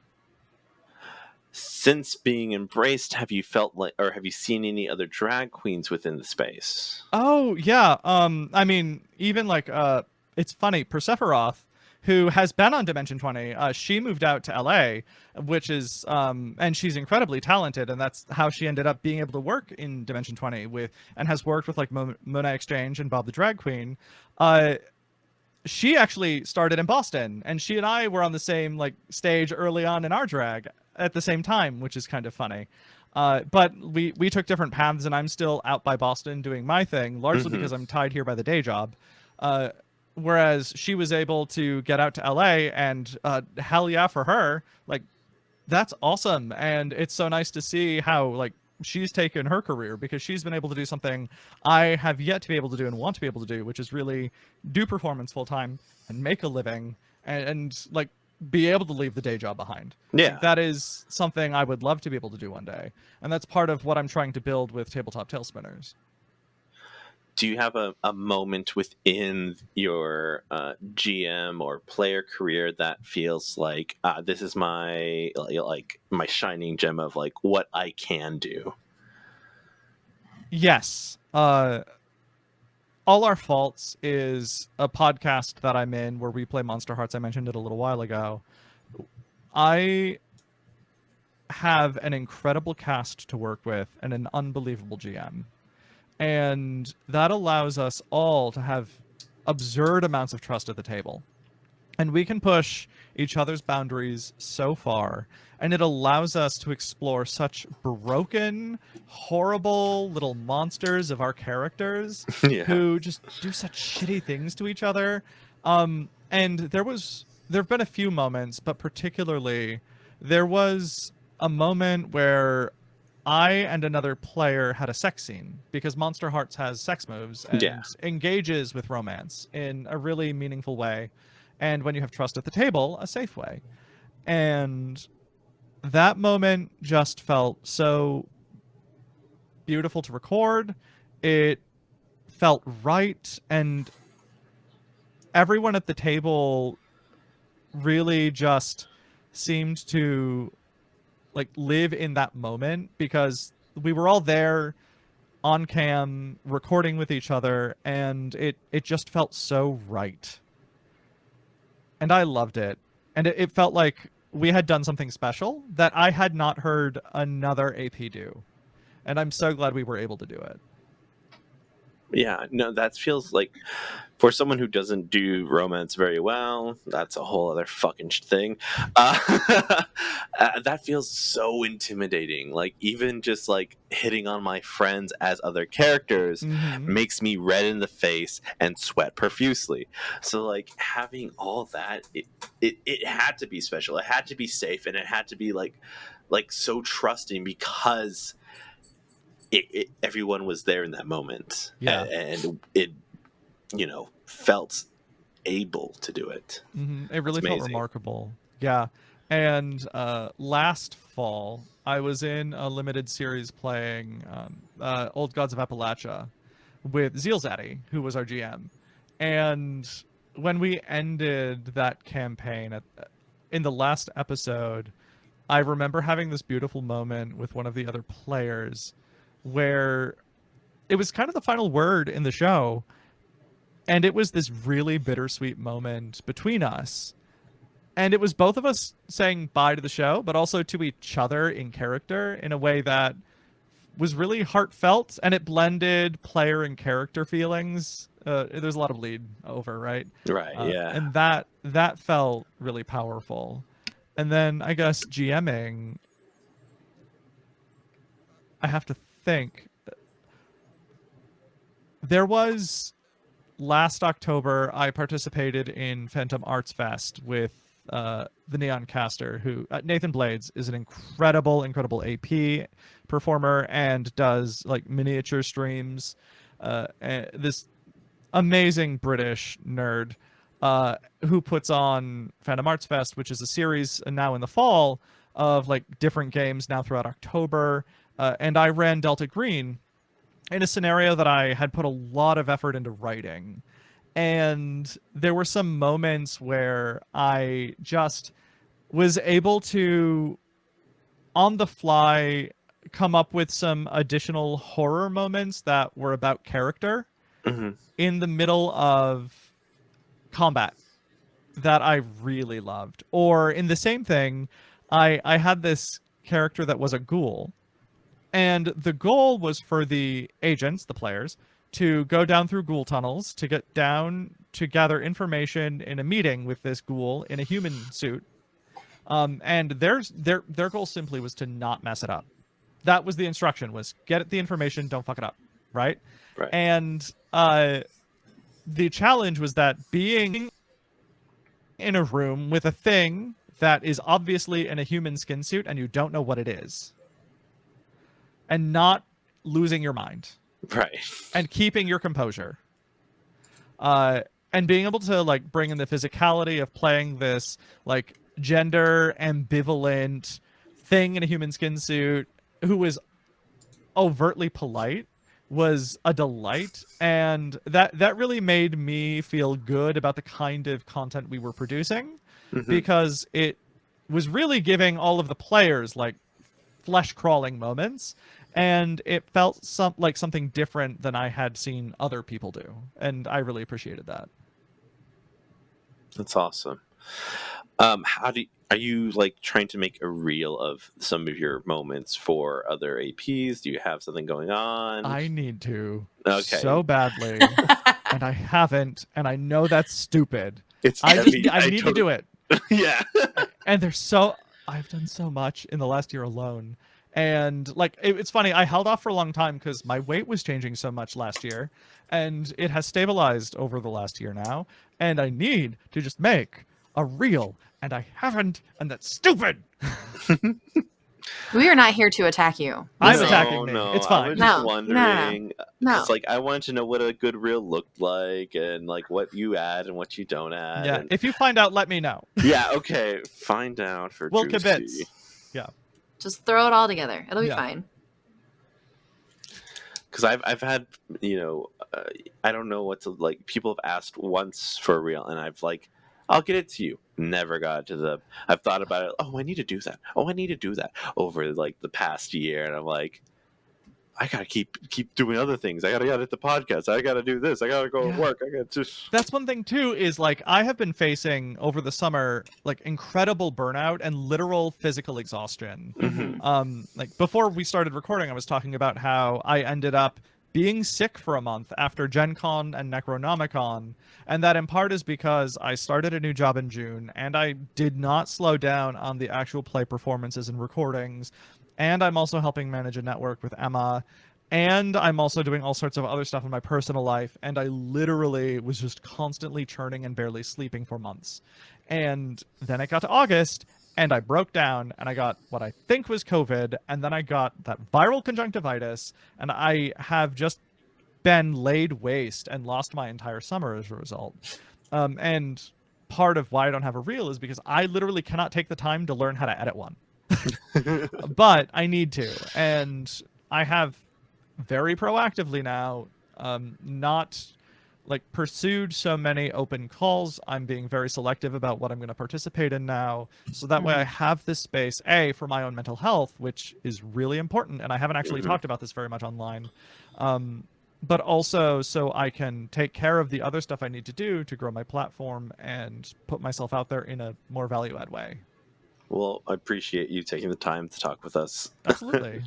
Since being embraced, have you felt like, or have you seen any other drag queens within the space? Oh yeah, I mean, even like it's funny, Persephoroth who has been on Dimension 20. She moved out to LA, which is, and she's incredibly talented, and that's how she ended up being able to work in Dimension 20 and has worked with like Monet Exchange and Bob the Drag Queen. She actually started in Boston, and she and I were on the same like stage early on in our drag at the same time, which is kind of funny. But we took different paths, and I'm still out by Boston doing my thing, largely because I'm tied here by the day job. Whereas she was able to get out to LA, and hell yeah for her. Like, that's awesome. And it's so nice to see how like she's taken her career, because she's been able to do something I have yet to be able to do and want to be able to do, which is really do performance full time and make a living and like be able to leave the day job behind. Yeah. Like, that is something I would love to be able to do one day. And that's part of what I'm trying to build with Tabletop Tailspinners. Do you have a moment within your GM or player career that feels like this is my shining gem of like what I can do? Yes. All Our Faults is a podcast that I'm in where we play Monster Hearts. I mentioned it a little while ago. I have an incredible cast to work with and an unbelievable GM. And that allows us all to have absurd amounts of trust at the table. And we can push each other's boundaries so far. And it allows us to explore such broken, horrible little monsters of our characters who just do such shitty things to each other. And there have been a few moments, but particularly there was a moment where I and another player had a sex scene, because Monster Hearts has sex moves and engages with romance in a really meaningful way. And when you have trust at the table, a safe way. And that moment just felt so beautiful to record. It felt right. And everyone at the table really just seemed to like live in that moment, because we were all there on cam recording with each other, and it just felt so right. And I loved it. And it felt like we had done something special that I had not heard another AP do. And I'm so glad we were able to do it. Yeah, no, that feels like, for someone who doesn't do romance very well, that's a whole other fucking thing. That feels so intimidating. Like, even just like hitting on my friends as other characters makes me red in the face and sweat profusely. So like having all that, it had to be special. It had to be safe, and it had to be like so trusting, because everyone was there in that moment, and it felt able to do it. It really felt remarkable. Yeah. And last fall I was in a limited series playing Old Gods of Appalachia with Zealzaddy, who was our GM. And when we ended that campaign in the last episode, I remember having this beautiful moment with one of the other players where it was kind of the final word in the show. And it was this really bittersweet moment between us. And it was both of us saying bye to the show, but also to each other in character in a way that was really heartfelt, and it blended player and character feelings. There's a lot of bleed over, right? Right, yeah. And that felt really powerful. And then I guess GMing, I have to think. There was last October, I participated in Phantom Arts Fest with the Neon Caster, who Nathan Blades is an incredible AP performer and does like miniature streams. This amazing British nerd who puts on Phantom Arts Fest, which is a series now in the fall of like different games now throughout October. And I ran Delta Green in a scenario that I had put a lot of effort into writing. And there were some moments where I just was able to, on the fly, come up with some additional horror moments that were about character in the middle of combat. that I really loved. Or in the same thing, I had this character that was a ghoul, and the goal was for the agents, the players, to go down through ghoul tunnels to get down to gather information in a meeting with this ghoul in a human suit. And their goal simply was to not mess it up. That was the instruction: was get the information, don't fuck it up, right? Right. And the challenge was that being in a room with a thing that is obviously in a human skin suit and you don't know what it is, and not losing your mind, Right. and keeping your composure, and being able to like bring in the physicality of playing this like gender ambivalent thing in a human skin suit who is overtly polite was a delight. And that really made me feel good about the kind of content we were producing, because it was really giving all of the players like flesh crawling moments, and it felt like something different than I had seen other people do, and I really appreciated that. That's awesome. Are you like trying to make a reel of some of your moments for other APs? Do you have something going on? I need to Okay. so badly, and I haven't, and I know that's stupid. I need to do it. Yeah. And I've done so much in the last year alone. And like it's funny, I held off for a long time because my weight was changing so much last year, and it has stabilized over the last year now, and I need to just make a reel, and I haven't, and that's stupid. We are not here to attack you. I'm No, attacking me. no, It's I fine. was No, just no, wondering. No. It's like I wanted to know what a good reel looked like, and like what you add and what you don't add. Yeah, and... if you find out, let me know. Yeah, okay. Find out for We'll Juicy. kibitz. Yeah. Just throw it all together. It'll be Yeah. fine. Because I've had, I don't know what to like. People have asked once for a reel, and I've like, I'll get it to you. Never got to the. I've thought about it. Oh, I need to do that. Oh, I need to do that over like the past year, and I'm like, I gotta keep doing other things. I gotta edit the podcast. I gotta do this. I gotta go to work. I gotta just. That's one thing too, is like I have been facing over the summer like incredible burnout and literal physical exhaustion. Like before we started recording, I was talking about how I ended up being sick for a month after Gen Con and Necronomicon, and that in part is because I started a new job in June and I did not slow down on the actual play performances and recordings. And I'm also helping manage a network with Emma. And I'm also doing all sorts of other stuff in my personal life. And I literally was just constantly churning and barely sleeping for months. And then it got to August, and I broke down, and I got what I think was COVID. And then I got that viral conjunctivitis. And I have just been laid waste and lost my entire summer as a result. And part of why I don't have a reel is because I literally cannot take the time to learn how to edit one. But I need to, and I have very proactively now not like pursued so many open calls. I'm being very selective about what I'm going to participate in now, so that way I have this space for my own mental health, which is really important, and I haven't actually talked about this very much online, but also so I can take care of the other stuff I need to do to grow my platform and put myself out there in a more value-add way. Well, I appreciate you taking the time to talk with us. Absolutely.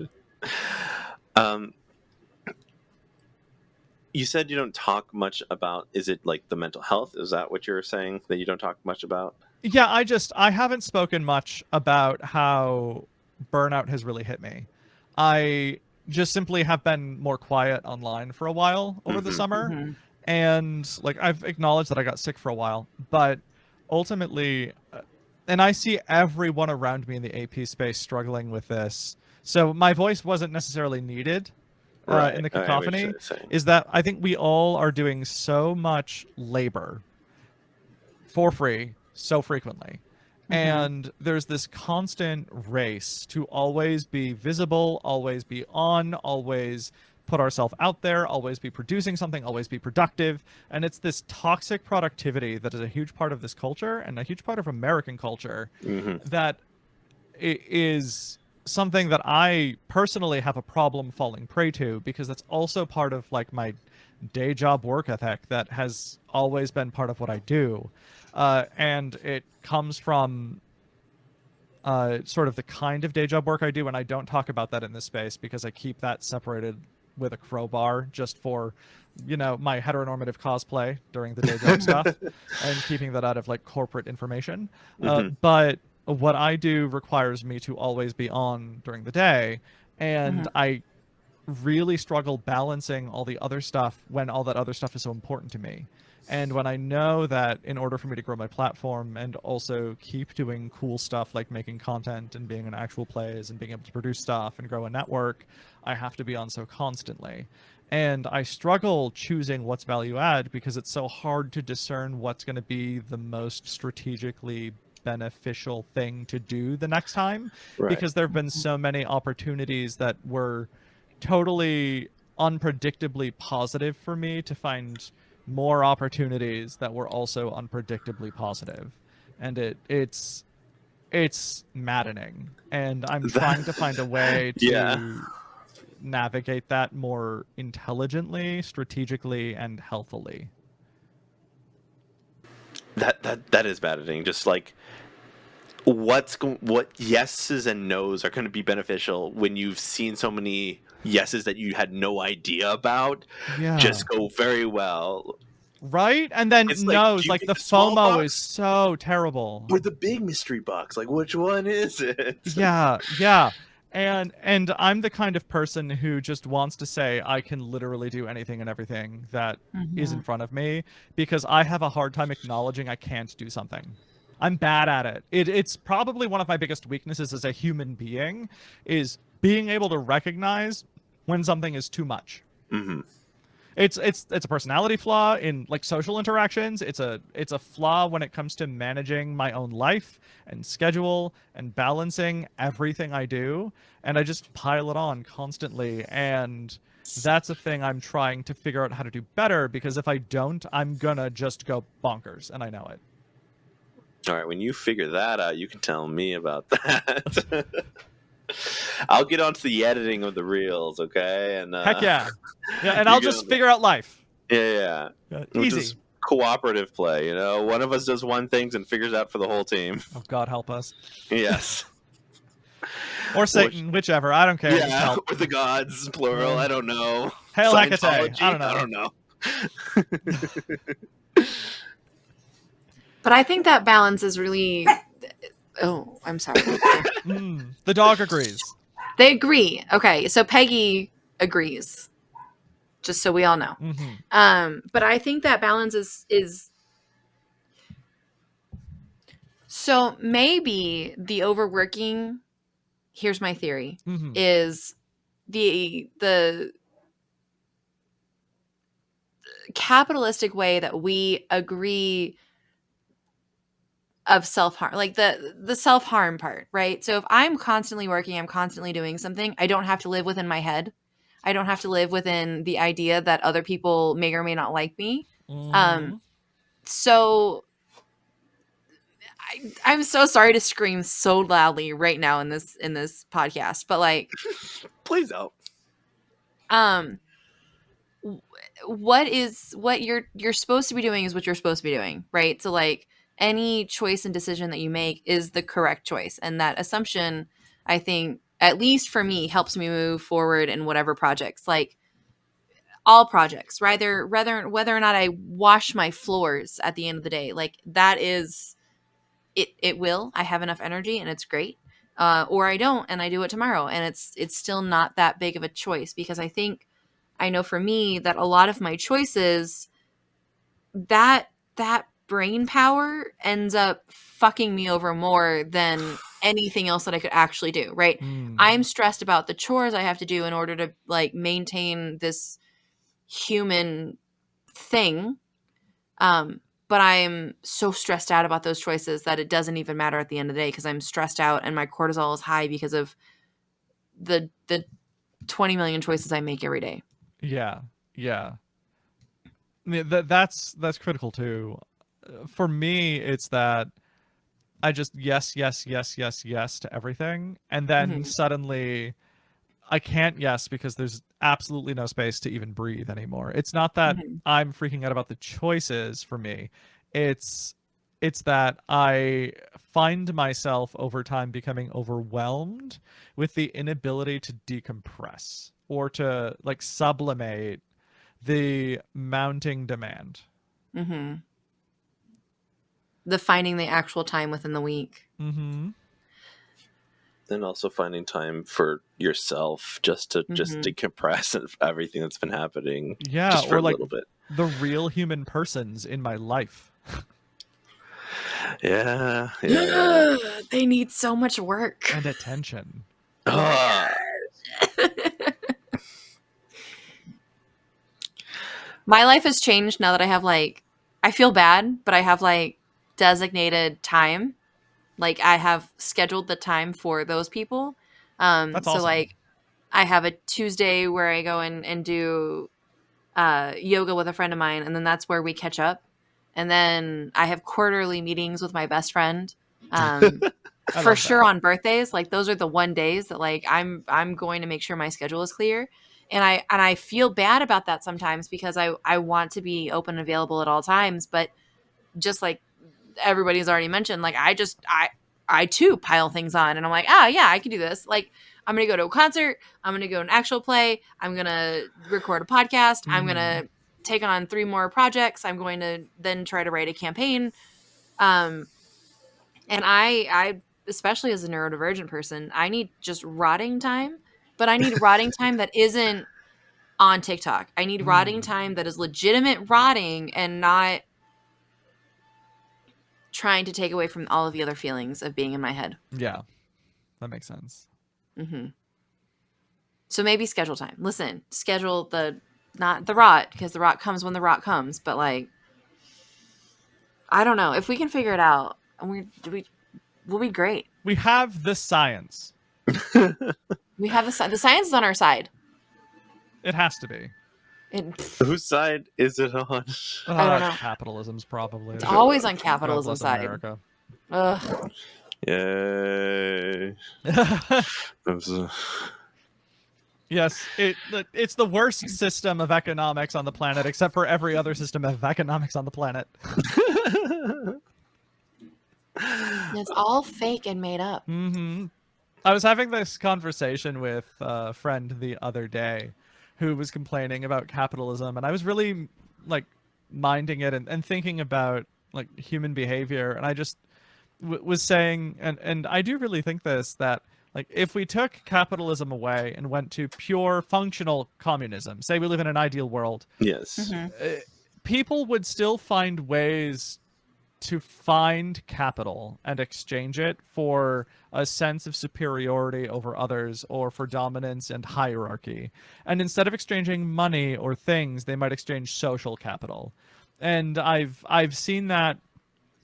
You said you don't talk much about, is it like the mental health? Is that what you were saying, that you don't talk much about? Yeah, I haven't spoken much about how burnout has really hit me. I just simply have been more quiet online for a while over the summer. And like I've acknowledged that I got sick for a while, but ultimately, and I see everyone around me in the AP space struggling with this. So my voice wasn't necessarily needed in the cacophony, is that I think we all are doing so much labor for free so frequently. And there's this constant race to always be visible, always be on, always put ourselves out there, always be producing something, always be productive. And it's this toxic productivity that is a huge part of this culture and a huge part of American culture that is something that I personally have a problem falling prey to, because that's also part of like my day job work ethic that has always been part of what I do. And it comes from sort of the kind of day job work I do, and I don't talk about that in this space because I keep that separated with a crowbar just for, you know, my heteronormative cosplay during the day job stuff, and keeping that out of like corporate information. But what I do requires me to always be on during the day, and I really struggle balancing all the other stuff when all that other stuff is so important to me. And when I know that in order for me to grow my platform and also keep doing cool stuff like making content and being in actual plays and being able to produce stuff and grow a network, I have to be on so constantly. And I struggle choosing what's value add because it's so hard to discern what's going to be the most strategically beneficial thing to do the next time. Right. Because there have been so many opportunities that were totally unpredictably positive for me to find more opportunities that were also unpredictably positive, and it's maddening, and I'm trying to find a way to navigate that more intelligently, strategically, and healthily. That is maddening. Just like what yeses and nos are going to be beneficial when you've seen so many yeses that you had no idea about just go very well. Right? And then it's no's, like the FOMO box is so terrible. or the big mystery box. Like, which one is it? Yeah. And I'm the kind of person who just wants to say I can literally do anything and everything that is in front of me, because I have a hard time acknowledging I can't do something. I'm bad at it. It's probably one of my biggest weaknesses as a human being, is being able to recognize when something is too much. It's a personality flaw in like social interactions. It's a flaw when it comes to managing my own life and schedule and balancing everything I do, and I just pile it on constantly, and that's a thing I'm trying to figure out how to do better, because if I don't, I'm gonna just go bonkers, and I know it. All right, when you figure that out, you can tell me about that. I'll get onto the editing of the reels, okay? And heck yeah, and I'll just figure out life. Yeah. Easy. Cooperative play, you know. One of us does one thing and figures out for the whole team. Oh, God help us. Yes. Or Satan, whichever. I don't care. Yeah, just help. Or the gods, plural. I don't know. Hail Hecate. I don't know. But I think that balance is really... Oh, I'm sorry. The dog agrees. They agree. Okay, so Peggy agrees. Just so we all know. But I think that balance is... So maybe the overworking... Here's my theory. Is the capitalistic way that we agree of self-harm, like the self-harm part, right? So if I'm constantly working, I'm constantly doing something, I don't have to live within my head. I don't have to live within the idea that other people may or may not like me. So I'm so sorry to scream so loudly right now in this podcast, but like, please don't. What you're supposed to be doing is what you're supposed to be doing, right? So like any choice and decision that you make is the correct choice, and that assumption, I think, at least for me, helps me move forward in whatever projects, like all projects, whether or not I wash my floors at the end of the day, like that is it will, I have enough energy and it's great, or I don't and I do it tomorrow, and it's still not that big of a choice, because I know for me that a lot of my choices, that brain power ends up fucking me over more than anything else that I could actually do, right? I'm stressed about the chores I have to do in order to like maintain this human thing. But I'm so stressed out about those choices that it doesn't even matter at the end of the day, because I'm stressed out and my cortisol is high because of the 20 million choices I make every day. Yeah. I mean, that's critical too. For me, it's that I just yes to everything, and then suddenly I can't yes because there's absolutely no space to even breathe anymore. It's not that I'm freaking out about the choices for me. It's that I find myself over time becoming overwhelmed with the inability to decompress or to like sublimate the mounting demand. The finding the actual time within the week. And also finding time for yourself just to just decompress of everything that's been happening. Yeah, just for or a like little bit. the real human persons in my life. Yeah. They need so much work and attention. My life has changed now that I have like, I feel bad, but I have like designated time. Like I have scheduled the time for those people. That's so awesome. like I have a Tuesday where I go in and do yoga with a friend of mine, and then that's where we catch up. And then I have quarterly meetings with my best friend. For sure on birthdays, like those are the one days that like I'm going to make sure my schedule is clear. And I feel bad about that sometimes because I want to be open and available at all times, but just like everybody's already mentioned, like I too pile things on, and I'm like, yeah, I can do this. Like I'm gonna go to a concert, I'm gonna go to an actual play, I'm gonna record a podcast, I'm gonna take on 3 more projects, I'm going to then try to write a campaign. And I especially as a neurodivergent person, I need just rotting time, but I need rotting time that isn't on TikTok. I need rotting time that is legitimate rotting and not trying to take away from all of the other feelings of being in my head. Yeah, that makes sense. So maybe schedule time. Listen, schedule not the rot, because the rot comes when the rot comes, but like, I don't know. If we can figure it out, we'll be great. We have the science. We have the science is on our side. It has to be. Whose side is it on? I don't know. Capitalism's probably. It's always on capitalism's side. America. Ugh. Yay. Yes, it's the worst system of economics on the planet, except for every other system of economics on the planet. It's all fake and made up. I was having this conversation with a friend the other day who was complaining about capitalism, and I was really like minding it and thinking about like human behavior, and I just was saying, and I do really think this, that like if we took capitalism away and went to pure functional communism, say we live in an ideal world, yes, people would still find ways to find capital and exchange it for a sense of superiority over others or for dominance and hierarchy. And instead of exchanging money or things, they might exchange social capital. And I've seen that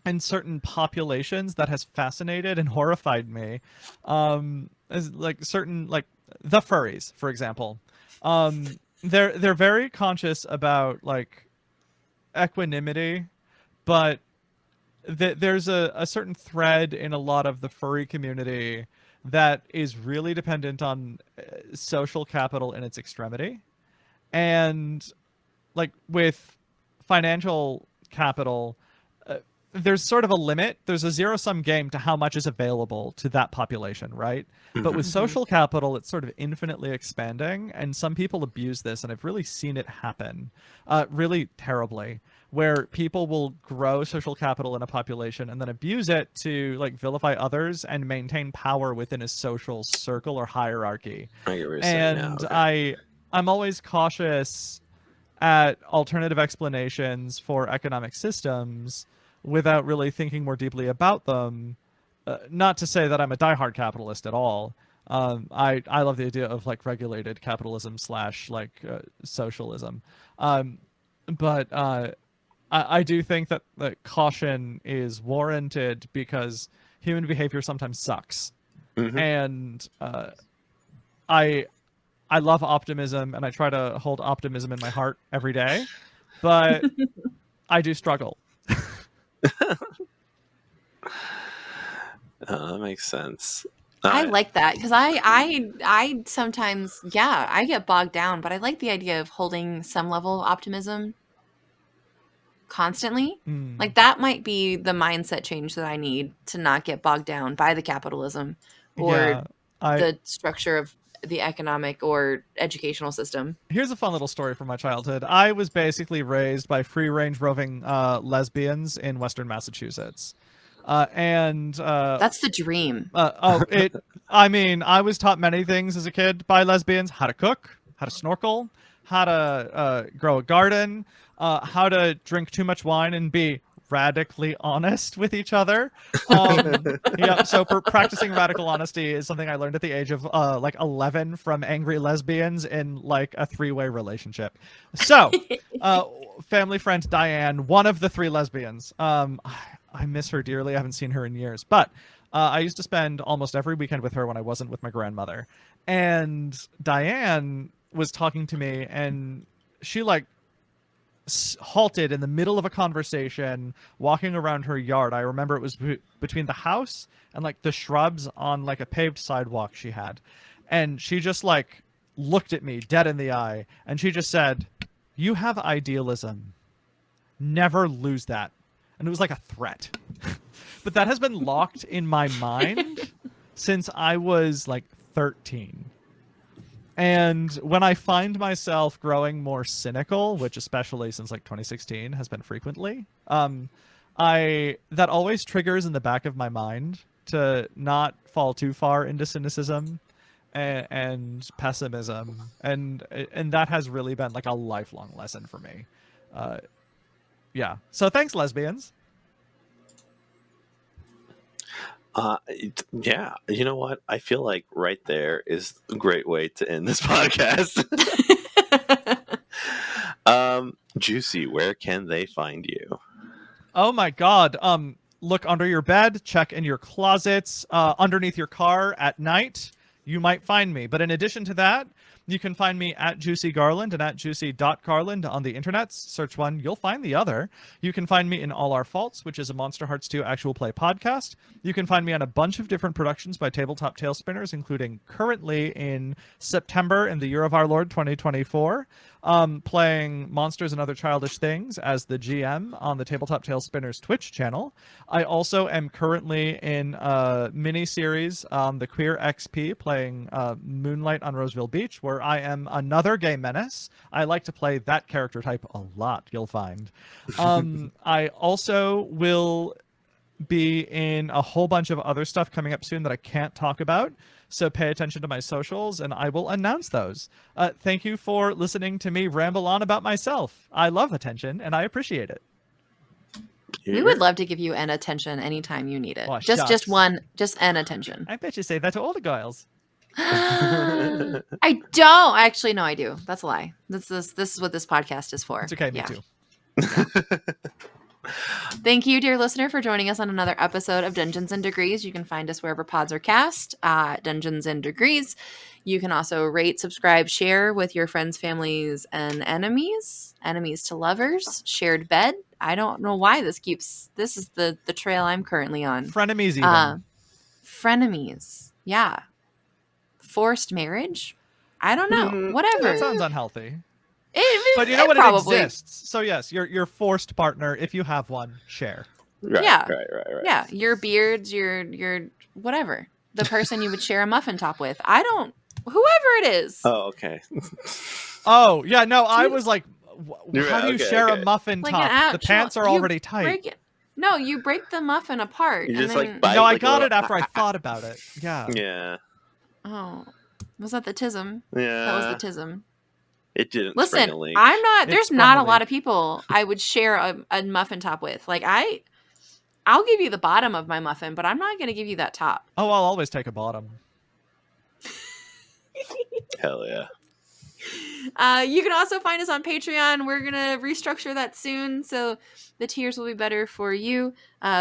in certain populations that has fascinated and horrified me. As like certain, like the furries, for example. They're very conscious about like equanimity, but there's a certain thread in a lot of the furry community that is really dependent on social capital in its extremity. And like with financial capital, there's sort of a limit. There's a zero-sum game to how much is available to that population, right? But with social capital, it's sort of infinitely expanding, and some people abuse this, and I've really seen it happen really terribly, where people will grow social capital in a population and then abuse it to like vilify others and maintain power within a social circle or hierarchy. I get what you're saying now. Okay. I'm always cautious at alternative explanations for economic systems without really thinking more deeply about them. Not to say that I'm a diehard capitalist at all. I love the idea of like regulated capitalism / like socialism. But I do think that caution is warranted because human behavior sometimes sucks. And I love optimism, and I try to hold optimism in my heart every day, but I do struggle. That makes sense. I like that because I sometimes, yeah, I get bogged down, but I like the idea of holding some level of optimism constantly. Like that might be the mindset change that I need to not get bogged down by the capitalism or the structure of the economic or educational system. Here's a fun little story from my childhood. I was basically raised by free-range roving lesbians in Western Massachusetts. That's the dream. I mean, I was taught many things as a kid by lesbians: how to cook, how to snorkel, how to grow a garden, how to drink too much wine and be radically honest with each other. Yeah, so practicing radical honesty is something I learned at the age of like 11 from angry lesbians in like a 3-way relationship. So, family friend Diane, one of the 3 lesbians. I miss her dearly. I haven't seen her in years, but I used to spend almost every weekend with her when I wasn't with my grandmother. And Diane was talking to me, and she like halted in the middle of a conversation walking around her yard. I remember it was between the house and like the shrubs on like a paved sidewalk she had. And she just like looked at me dead in the eye and she just said, "You have idealism. Never lose that." And it was like a threat. But that has been locked in my mind since I was like 13. And when I find myself growing more cynical, which especially since like 2016 has been frequently, that always triggers in the back of my mind to not fall too far into cynicism and pessimism, and that has really been like a lifelong lesson for me. Yeah. So thanks, lesbians. Yeah, you know what? I feel like right there is a great way to end this podcast. Juicy, where can they find you? Oh my God. Look under your bed, check in your closets, underneath your car at night. You might find me. But in addition to that, you can find me at Juicy Garland and at juicy.garland on the internets. Search one, you'll find the other. You can find me in All Our Faults, which is a Monster Hearts 2 actual play podcast. You can find me on a bunch of different productions by Tabletop Tailspinners, including currently in September in the year of our Lord 2024, playing Monsters and Other Childish Things as the GM on the Tabletop Tailspinners Twitch channel. I also am currently in a mini-series on the Queer XP playing Moonlight on Roseville Beach, where I am another gay menace. I like to play that character type a lot, you'll find. I also will be in a whole bunch of other stuff coming up soon that I can't talk about. So pay attention to my socials and I will announce those. Thank you for listening to me ramble on about myself. I love attention and I appreciate it. We would love to give you an attention anytime you need it. Oh, just an attention. I bet you say that to all the girls. I don't. Actually, no, I do. That's a lie. This is what this podcast is for. It's okay, me too. Yeah. Thank you, dear listener, for joining us on another episode of Dungeons and Degrees. You can find us wherever pods are cast, Dungeons and Degrees. You can also rate, subscribe, share with your friends, families, and enemies. Enemies to lovers. Shared bed. I don't know why this is the trail I'm currently on. Frenemies even. Frenemies. Yeah. Forced marriage? I don't know. Whatever. That sounds unhealthy. But you know what? Probably. It exists. So yes, your forced partner, if you have one, share. Right, yeah. Right. Yeah. Your beards, your whatever. The person you would share a muffin top with. Whoever it is. Oh, okay. Oh, yeah, no, I was like, how do you share a muffin like top? The pants are already tight. No, you break the muffin apart. You just then... like bite. No, I got it after I thought about it. Yeah. Yeah. Oh. Was that the tism? Yeah. That was the tism. It didn't. Listen, I'm not. There's not a lot of people I would share a muffin top with. Like I'll give you the bottom of my muffin, but I'm not going to give you that top. Oh, I'll always take a bottom. Hell yeah. You can also find us on Patreon. We're going to restructure that soon, so the tiers will be better for you.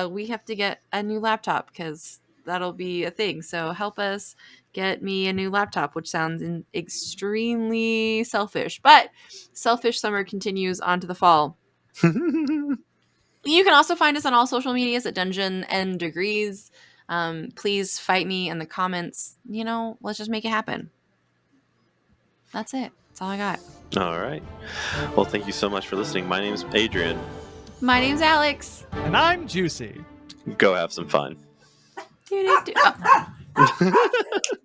We have to get a new laptop because that'll be a thing. So help us get me a new laptop, which sounds extremely selfish. But selfish summer continues on to the fall. You can also find us on all social medias at Dungeon and Degrees. Please fight me in the comments. Let's just make it happen. That's it. That's all I got. All right. Well, thank you so much for listening. My name is Adrian. My name's Alex. And I'm Juicy. Go have some fun. Oh.